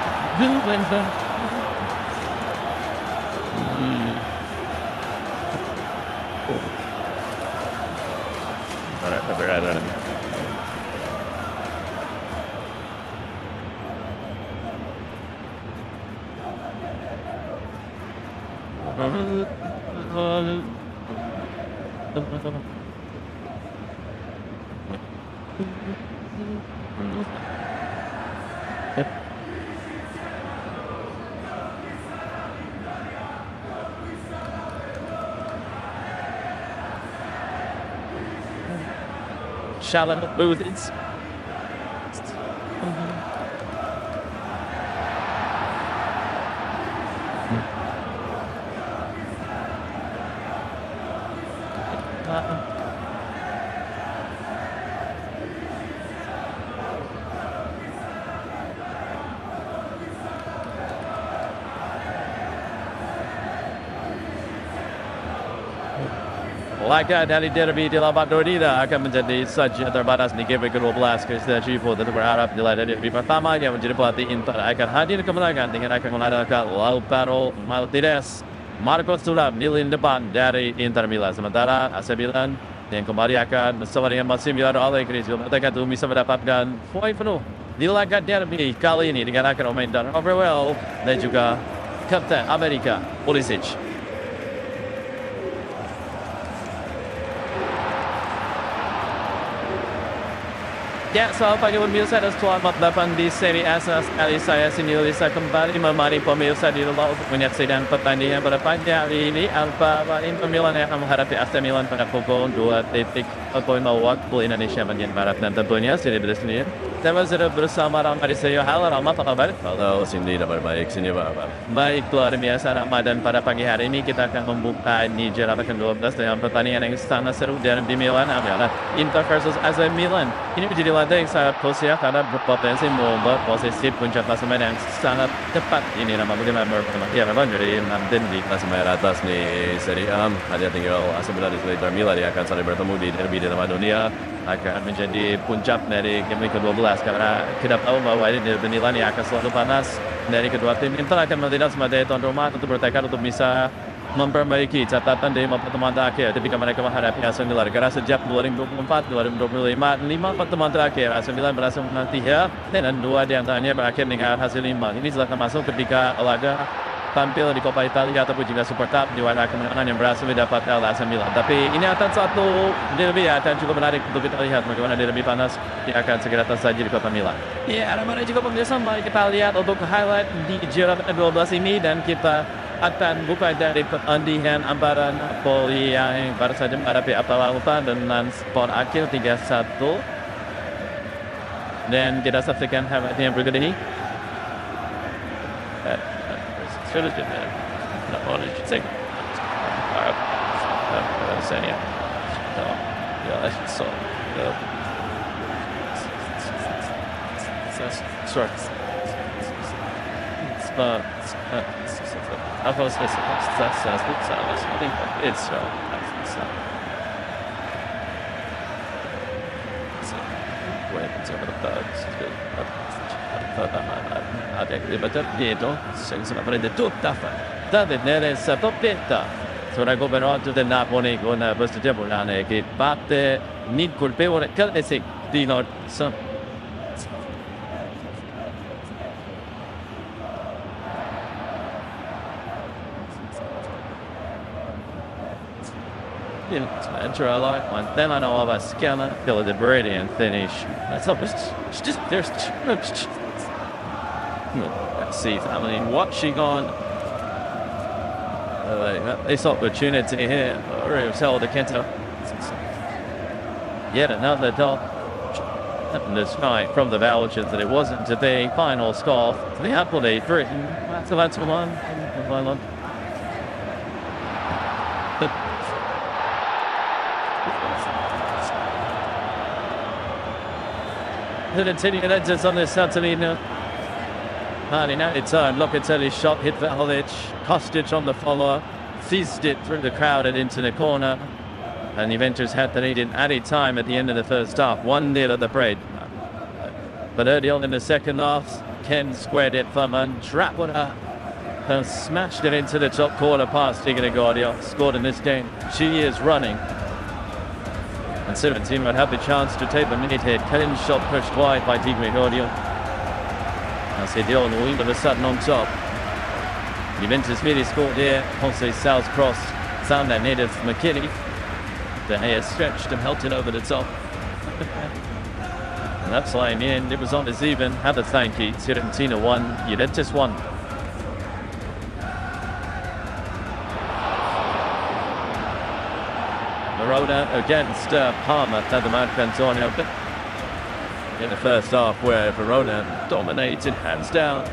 Shalom Booths. Laga dari derby di lawan Madrid akan menjadi saja terbatas di game ke-12 StadioOlimpico tetap berharap nilai dari derby pertama yang menjadi pelatih Inter akan hadir kemenangan dengan akan mengandalkan Lautaro Martinez, Marcos Thuram di lini depan dari Inter Milan. Sementara AC Milan yang kembali akan bersama dengan Massimiliano Allegri mereka itu bisa mendapatkan poin penuh di laga derby kali ini dengan akan memainkan Overwell dan juga Kapten Amerika Pulisic. Ya, selamat pagi pemirsa dan selamat datang di SerieA. Sekali saya Lisa kembali menemani pemirsa di rumah untuk menyaksikan pertandingan pada pagi hari ini antara Inter Milan yang akan menghadapi AC Milan pada pukul 2.05 waktu Indonesia bagian Barat. Dan tentunya Serie bersendiri saya sudah bersama Rahmat di Serie. Halo Rahmat, apa kabar? Halo Cindy, kabar baik. Sini apa kabar? Baik, luar biasa Rahmat. Dan pada pagi hari ini kita akan membuka di jerat ke-12 dengan pertandingan yang sangat seru dan di Milan adalah Inter versus AC Milan. Ini menjadi laga yang sangat krusial karena berpotensi membuat posisi puncak klasemen yang sangat tepat. Ini nama bagaimana berpeluang ya memang jadi nanti di klasemen atas nih Serie A ada tinggal AC Milan di Inter Milan yang akan saling bertemu di derby di nama dunia akan menjadi puncak dari game ke-12 karena kita tahu bahwa ini derby Milan yang akan selalu panas dari kedua tim. Inter akan melihat sebagai tuan rumah untuk bertekad untuk bisa memperbaiki catatan dari 4 pertemuan terakhir ketika mereka menghadapi AC Milan karena sejak 2024, 2025, 5 pertemuan terakhir AC Milan berhasil menang 3 dan 2 diantaranya berakhir dengan hasil 5. Ini sudah termasuk ketika laga tampil di Coppa Italia ataupun juga Super Cup di warna kemenangan yang berhasil didapatkan oleh AC Milan. Tapi ini akan satu derby akan cukup menarik untuk kita lihat bagaimana derby panas yang akan segera tersaji di Kota Milan. Ya, ada mana juga pemirsa, mari kita lihat untuk highlight di jerat 12 ini dan kita akan buka dari pertandingan antara Napoli yang baru saja menghadapi Atalanta dengan skor akhir 3-1. Dan kita saksikan highlight yang berikut ini. Napoli cek. Serie. I've also said I think it's senza prende tutta David Neres Toppetta sul recuperato del Napoli con questo Giappone che batte l'incolpevole Calcio di Nord. Enter a light one. Then I know about Scanner, kill the brilliant finish. That's up. It's just there's. Let's see. I mean, watching on this opportunity here, Rizal de Quinto. Yet another dot in this night from the Belgians, and it wasn't to be final score for the Napoli. So that's one. It's on the Saturday. It's Locatelli's shot hit Vlahovic. Kostic on the follower. Fizzed it through the crowd and into the corner. And Juventus had to need it added time at the end of the first half. 1-0 at the break. But early on in the second half, Ken squared it from Trappwater. has smashed it into the top corner past Gregorio. Scored in this game 2 years running. And 17 might have the chance to take the minute hit. Clean shot pushed wide by Di Gregorio. Now Serie all of a sudden on top. Juventus really scored here. Jose Sal's cross found that native McKinney. The hair stretched and helped it over the top. And that's lying in. It was on as even. Have a thank you. Fiorentina 1, Juventus 1. Verona against Parma at the Marco Antonio. In the first half, where Verona dominated hands down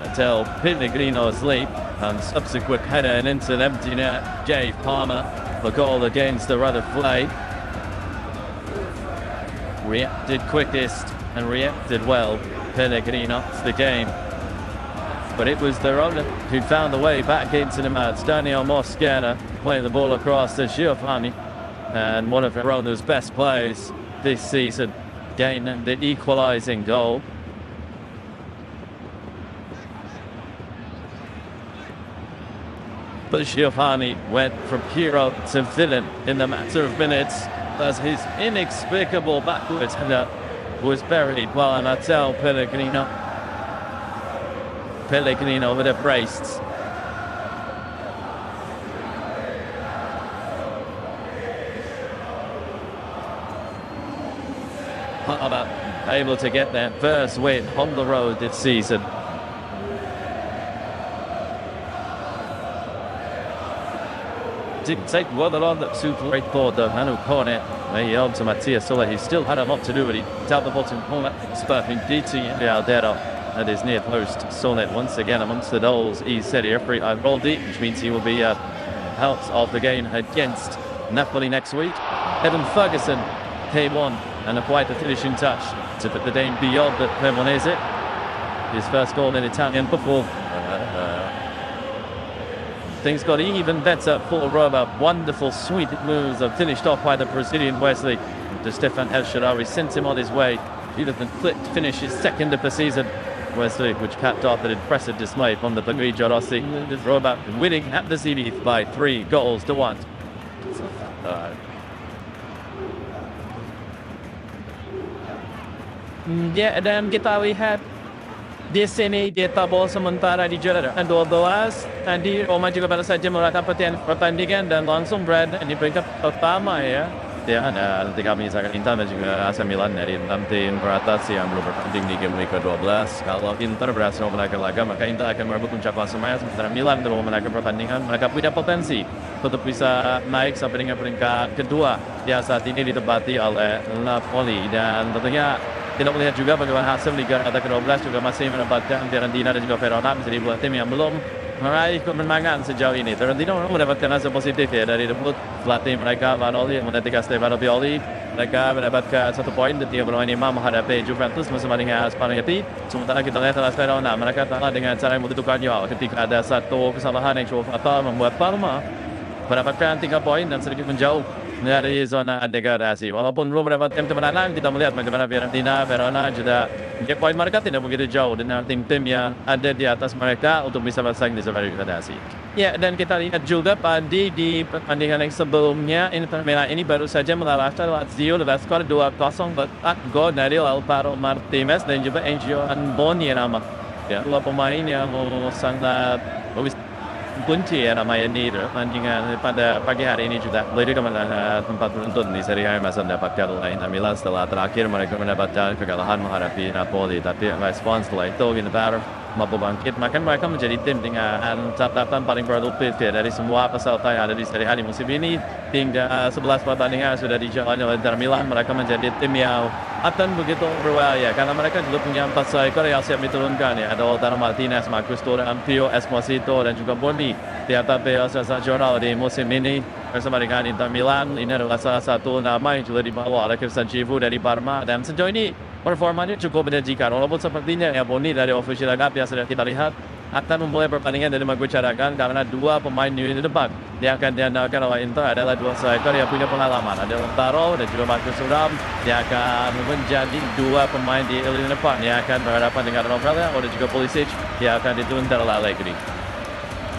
until Pellegrino's leap and subsequent header and into an empty net gave Parma the goal against the rudder flag. Reacted quickest and reacted well. Pellegrino to the game. But it was Verona who found the way back into the match. Daniel Mosquera playing the ball across to Giovanni. And one of Verona's best players this season, gaining the equalising goal. But Giovanni went from hero to villain in the matter of minutes as his inexplicable backwards header was buried well, and I tell Pellegrino with a braced. Parma able to get their first win on the road this season. Didn't take well on that super great forward though. Manu Cornet, he on to Mattia Sola. He still had a lot to do, but he dealt the bottom corner. Expert in DT Aldero at his near post. Solet once again amongst the goals. He's Serie free. I rolled deep, which means he will be out of the game against Napoli next week. Evan Ferguson came on and applied the finishing touch to put the game beyond the Cremonese. His first goal in Italian football. Things got even better for Roma. Wonderful, sweet moves are finished off by the Brazilian Wesley. To Stefan El Shaarawy sent him on his way. Beautiful flick to finish his second of the season. Wesley, which capped off an impressive display from the Giallorossi. Roma winning at the Zenith by 3-1. Ya, dan kita lihat di sini di tabel sementara di juara 12. Tadi Roma juga baru saja melakukan pertandingan dan langsung berada di peringkat pertama ya. Ya, nanti kami akan Inter dan juga AC Milan dari 6 tim teratas yang belum bertanding di game week ke-12. Kalau Inter berhasil memenangkan laga, maka Inter akan merebut puncak klasemen, sementara Milan belum memenangkan pertandingan. Mereka punya potensi untuk bisa naik sampai dengan peringkat kedua yang saat ini ditempati oleh Napoli. Dan tentunya tidak melihat juga bagaimana hasil Liga Italia ke-12 juga masih menempatkan Fiorentina dan juga Verona menjadi dua tim yang belum meraih kemenangan sejauh ini. Fiorentina mendapatkan hasil positif ya dari debut pelatih mereka Vanoli yang menggantikan Stefano Pioli. Mereka mendapatkan 1 poin dan 3 bermain imam menghadapi Juventus bersama dengan Spalletti. Sementara kita lihat atas Verona, mereka kalah dengan cara yang begitu konyol ketika ada satu kesalahan yang cukup fatal membuat Parma mendapatkan 3 poin dan sedikit menjauh dari zona degradasi. Walaupun belum mendapatkan kemenangan, kita melihat bagaimana Fiorentina, Verona juga poin mereka tidak begitu jauh dengan tim-tim yang ada di atas mereka untuk bisa bersaing di zona degradasi. Ya, dan kita lihat juga tadi di pertandingan yang sebelumnya, Inter Milan ini baru saja mengalahkan Lazio dengan skor 2-0 berkat gol dari Lautaro Martinez dan juga Angelo Boni nama. Ya, dua pemain yang sangat kunci ya namanya di pertandingan pada pagi hari ini juga. Lalu kemenangan tempat beruntun di SerieA masih mendapatkan Inter Milan setelah terakhir mereka mendapatkan kekalahan menghadapi Napoli, tapi respons setelah itu Inter mampu bangkit, maka mereka menjadi tim dengan catatan paling produktif ya dari semua peserta yang ada di SerieA di musim ini. Hingga 11 pertandingan sudah dijalani oleh Inter Milan, mereka menjadi tim yang akan begitu berbahaya karena mereka juga punya 4 striker yang siap diturunkan ya. Ada Lautaro Martinez, Marcus Thuram, Pio Esposito dan juga Boni di atas sensasional di musim ini bersama dengan Inter Milan. Ini adalah salah satu nama yang juga dibawa oleh Cristian Chivu dari Parma dan sejauh ini performanya cukup menjanjikan. Walaupun sepertinya ya Boni dari official gap yang sudah kita lihat akan memulai pertandingan dari bangku cadangan karena 2 pemain di depan yang akan diandalkan oleh Inter adalah 2 striker yang punya pengalaman. Ada Lautaro dan juga Marcus Thuram yang akan menjadi 2 pemain di lini depan yang akan berhadapan dengan Novella dan juga Pulisic yang akan diturunkan oleh Allegri.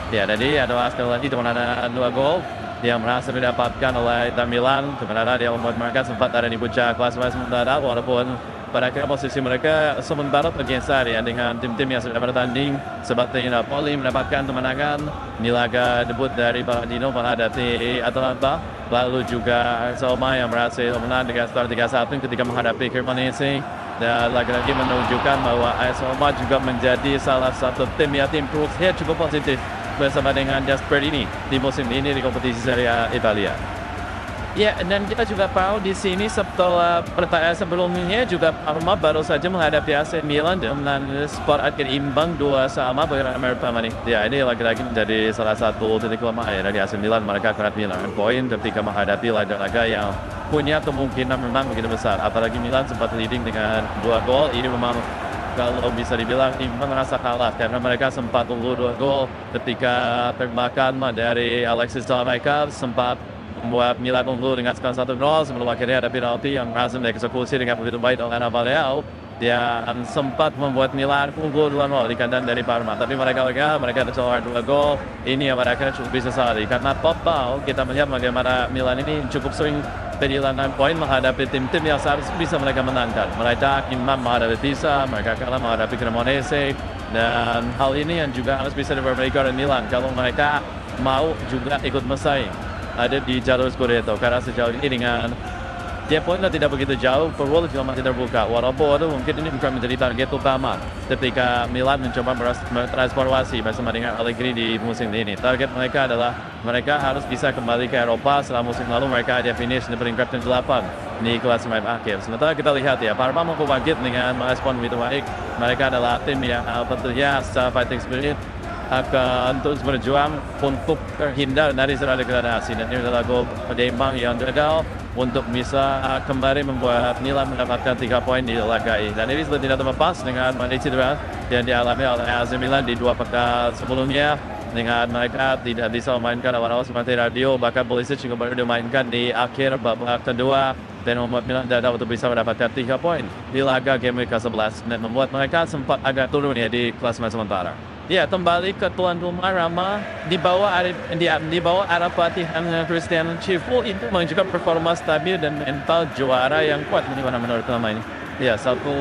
Ya, jadi ada sekali lagi teman ada 2 gol yang berhasil didapatkan oleh Inter Milan. Sebenarnya dia membuat mereka sempat ada di puncak kelas sementara, walaupun pada akhirnya posisi mereka sementara bergeser ya dengan tim-tim yang sudah bertanding seperti Napoli mendapatkan kemenangan di laga debut dari Palladino menghadapi Atalanta. Lalu juga Roma yang berhasil menang dengan skor 3-1 ketika menghadapi Cremonese. Dan lagi-lagi menunjukkan bahwa AS Roma juga menjadi salah satu tim crosshair cukup positif bersama dengan Jasper ini di musim ini di kompetisi Serie A Italia. Ya, dan kita juga tahu di sini setelah pertandingan sebelumnya juga Parma baru saja menghadapi AC Milan dengan skor akhir imbang 2-2 bersama Parma. Ya, ini lagi-lagi menjadi salah satu titik lemah ya dari AC Milan. Mereka kerap kehilangan poin ketika menghadapi laga-laga yang punya kemungkinan menang begitu besar. Apalagi Milan sempat leading dengan 2 gol. Ini memang kalau bisa dibilang imbang merasa kalah karena mereka sempat unggul 2 gol ketika tembakan dari Alexis Sanchez sempat membuat Milan unggul dengan skor 1-0 sebelum akhirnya ada penalti yang berhasil dieksekusi dengan begitu baik oleh Navaleo. Dia sempat membuat Milan unggul 2-0 di kandang dari Parma. Tapi mereka tercelah 2 gol. Ini yang mereka cukup bisa sekali karena total kita melihat bagaimana Milan ini cukup sering kehilangan poin menghadapi tim-tim yang seharusnya bisa mereka menangkan. Mereka imbang menghadapi Pisa, mereka kalah menghadapi Cremonese, dan hal ini yang juga harus bisa diperbaiki oleh Milan kalau mereka mau juga ikut bersaing ada di jalur Scudetto karena sejauh ini dengan dia poinnya tidak begitu jauh, peluang juga masih terbuka. Walaupun mungkin ini bukan menjadi target utama ketika Milan mencoba bertransformasi bersama dengan Allegri di musim ini. Target mereka adalah mereka harus bisa kembali ke Eropa. Setelah musim lalu mereka ada finish di peringkat ke-8 di klasemen akhir. Sementara kita lihat ya, Parma mampu bangkit dengan merespon begitu baik. Mereka adalah tim yang tentunya secara fighting spirit akan terus berjuang untuk terhindar dari zona degradasi, dan ini adalah gol penyimbang yang gagal untuk bisa kembali membuat Milan mendapatkan 3 poin di laga ini. Dan ini sudah tidak terlepas dengan cedera yang dialami oleh AC Milan di 2 pekan sebelumnya, dengan mereka tidak bisa memainkan awal-awal seperti Radio, bahkan Pulisic juga baru dimainkan di akhir babak kedua dan membuat Milan tidak dapat untuk bisa mendapatkan 3 poin di laga game week ke-11 dan membuat mereka sempat agak turun ya di klasemen sementara. Ya, kembali ke tuan rumah Roma di bawah arah pelatihan Cristiano Cifu itu menunjukkan performa stabil dan mental juara yang kuat menurut nama ini. Ya, satu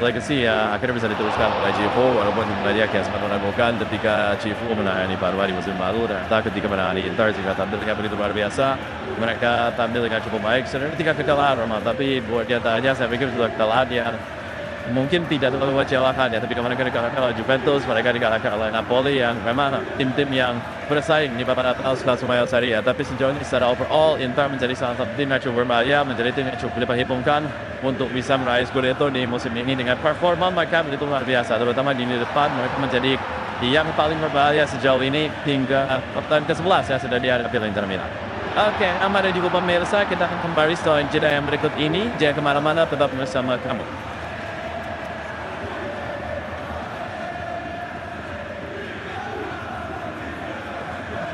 legacy ya akhirnya bisa diteruskan oleh Cifu, walaupun dia kayak sempat meragukan ketika Cifu menangani Parma di musim lalu, dan ketika menangani Inter juga tampil dengan begitu luar biasa. Mereka tampil dengan cukup baik sebenarnya ketika kekalahan Roma, tapi buat nyatanya saya pikir sudah kekalahan yang mungkin tidak terlalu mengecewakan ya, tapi mereka dikalahkan oleh Juventus, mereka dikalahkan oleh Napoli yang memang tim-tim yang bersaing di papan atas klasemen Serie. Tapi sejauh ini secara overall Inter menjadi salah satu tim yang cukup berbahaya, menjadi tim yang cukup diperhitungkan untuk bisa meraih Scudetto di musim ini dengan performa mereka begitu luar biasa, terutama di lini depan. Mereka menjadi yang paling berbahaya sejauh ini hingga pertandingan ke-11 ya sudah dihadapi oleh Inter Milan. Oke, amat dan juga pemirsa, kita akan kembali setelah jeda yang berikut ini. Jangan kemana-mana, tetap bersama kamu.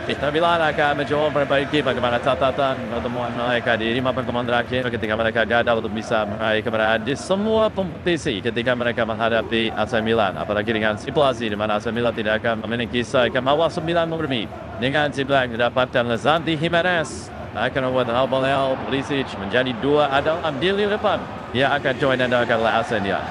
Inter Milan akan mencoba memperbaiki bagaimana catatan pertemuan mereka di 5 pertemuan terakhir ketika mereka gagal untuk bisa meraih kemenangan di semua kompetisi ketika mereka menghadapi AC Milan. Apalagi dengan situasi di mana AC Milan tidak akan memiliki seakan awal 9 murni dengan jumlah yang didapatkan Lazio Jimenez akan membuat Navaleo Pulisic menjadi 2 adalah di lini depan yang akan join dan akan oleh AC Milan.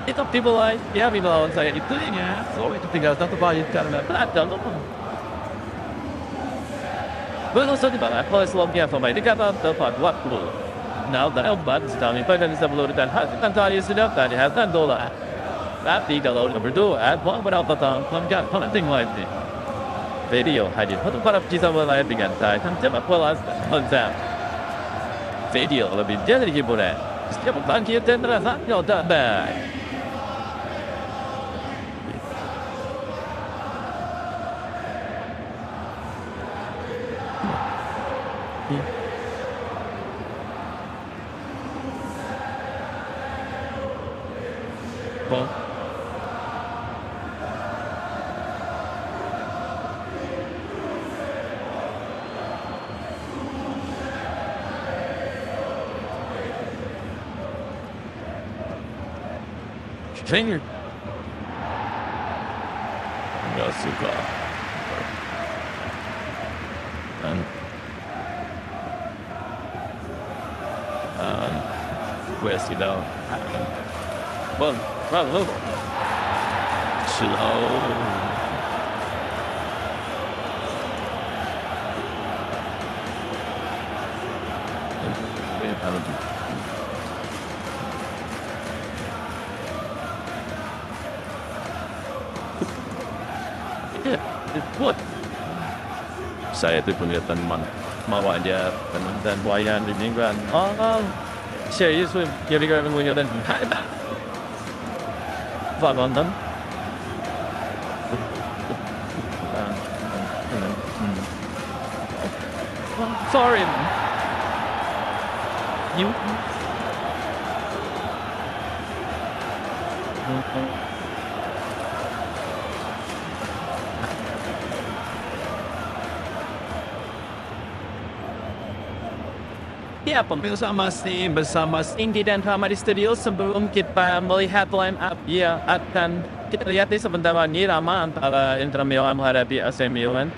Itu dimulai, ya melawan saya itu ya, so itu tinggal 1 poin karena berada loh. Belum saja oleh Slovenia pemain dikata tepat waktu. Now the obat sedang dipegang di sebelum dan hasilkan tadi sudah tadi hasilkan dolar. Tapi kalau berdua, buang berapa-apa tahun penting lagi. Video hadir untuk para pecinta bola dengan tayang cepat bola konser. Video lebih jadi hiburan. Setiap bangkit dan rasanya tak baik. Finger. Nggak suka. Dan where's he down? Well, slow. Penalty. What? Saya itu penglihatan mawar dia dan buayan di mingguan. Serie swim. Here we go. We're going to Five on them. Sorry. You. Ya, pemirsa masih bersama Cindy dan Hamad di studio. Sebelum kita melihat line up, ya akan kita lihat di sebentar lagi drama antara Inter Milan menghadapi AC Milan.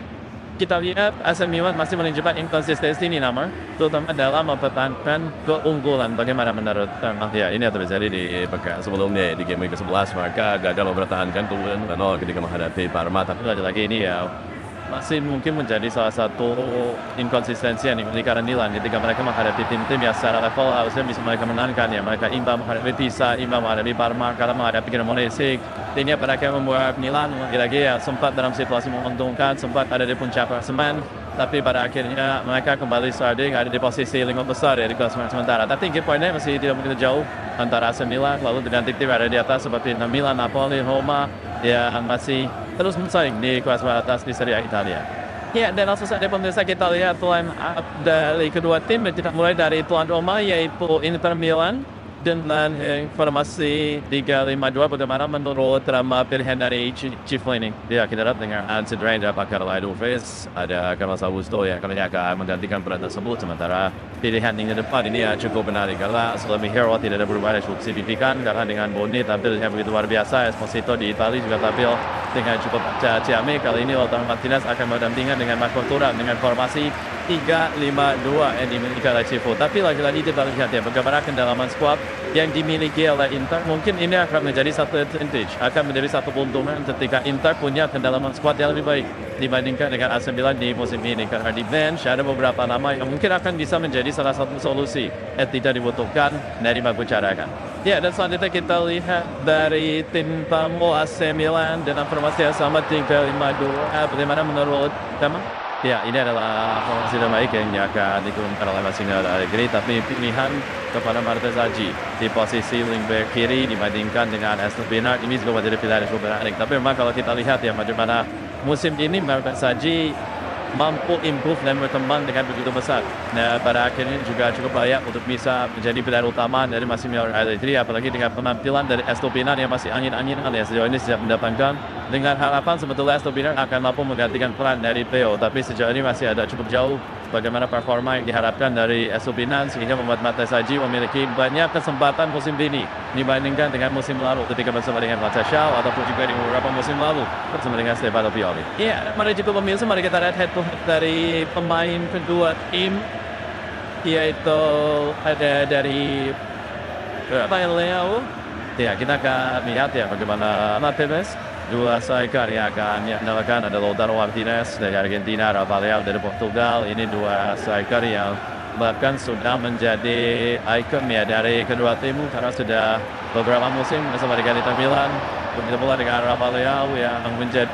Kita lihat AC Milan masih menunjukkan inkonsistensi ini nama, terutama dalam mempertahankan keunggulan. Bagaimana menurut Ya, ini yang terjadi di pekan sebelumnya di game week ke-11 mereka gagal mempertahankan keunggulan 0 ketika menghadapi Parma. Tapi lagi-lagi ini ya masih mungkin menjadi salah satu inkonsistensi yang dimiliki karena Milan ketika mereka menghadapi tim-tim yang secara level harusnya bisa mereka menangkan ya. Mereka imbang menghadapi Pisa, imbang menghadapi Parma, karena menghadapi Cremonese. Ini mereka membuat Milan lagi-lagi ya sempat dalam situasi menguntungkan, sempat ada di puncak klasemen, tapi pada akhirnya mereka kembali starting ada di posisi 5 besar ya di klasemen sementara. Tapi poinnya masih tidak begitu jauh antara AC Milan lalu dengan tim-tim ada di atas seperti Milan, Napoli, Roma yang masih terus bersaing di kelas atas di Serie A Italia. Ya, dan langsung saja pemirsa kita lihat line up dari kedua tim. Kita mulai dari tuan rumah yaitu Inter Milan dengan informasi 3-5-2 bagaimana menurut drama pilihan dari Chief Laning. Ya, kita lihat dengan cedera yang dapatkan oleh Dufes, ada Carlos Augusto yang akan menggantikan peran tersebut, sementara pilihan yang depan ini ya cukup menarik karena Salami Hero tidak ada perubahan yang cukup signifikan karena dengan Boni tampil yang begitu luar biasa. Esposito di Italia juga tampil dengan cukup ciamik. Kali ini Lautaro Martinez akan berdampingan dengan Marco Thuram dengan formasi 3-5-2 yang dimiliki oleh Cifu. Tapi lagi-lagi kita lihat ya bagaimana kedalaman squad yang dimiliki oleh Inter. Mungkin ini akan menjadi satu advantage, akan menjadi satu keuntungan ketika Inter punya kedalaman squad yang lebih baik dibandingkan dengan AC Milan di musim ini. Karena di bench ada beberapa nama yang mungkin akan bisa menjadi salah satu solusi yang tidak dibutuhkan dari Magucarakan. Ya, dan selanjutnya kita lihat dari tim tamu AC Milan dengan formasi yang sama 3-5-2. Bagaimana menurut kamu? Ya, ini adalah formasi terbaik yang akan digunakan oleh Massimo Allegri, tapi pilihan kepada Materazzi di posisi wing back kiri dibandingkan dengan Estupinard ini juga menjadi pilihan yang cukup menarik. Tapi memang kalau kita lihat ya bagaimana musim ini Materazzi mampu improve dan berkembang dengan begitu besar. Nah, pada akhirnya juga cukup layak untuk bisa menjadi pilihan utama dari Massimo Allegri, apalagi dengan penampilan dari Estupinard yang masih angin-anginan ya sejauh ini siap mendapatkan. Dengan harapan sebetulnya Estupinard akan mampu menggantikan peran dari Theo, tapi sejauh ini masih ada cukup jauh bagaimana performa yang diharapkan dari Estupinard sehingga membuat Materazzi memiliki banyak kesempatan musim ini dibandingkan dengan musim lalu ketika bersama dengan Latasha ataupun juga di beberapa musim lalu bersama dengan Stefano Pioli. Ya, mari juga pemirsa, mari kita lihat head to head dari pemain kedua tim, yaitu ada dari Leo. Ya, kita akan lihat ya bagaimana Martinez, dua striker yang akan diandalkan ada Lautaro Martinez dari Argentina, Rafael dari Portugal. Ini dua striker yang bahkan sudah menjadi ikon ya dari kedua tim karena sudah beberapa musim bersama dengan Inter Milan. Begitu pula dengan Rafael yang menjadi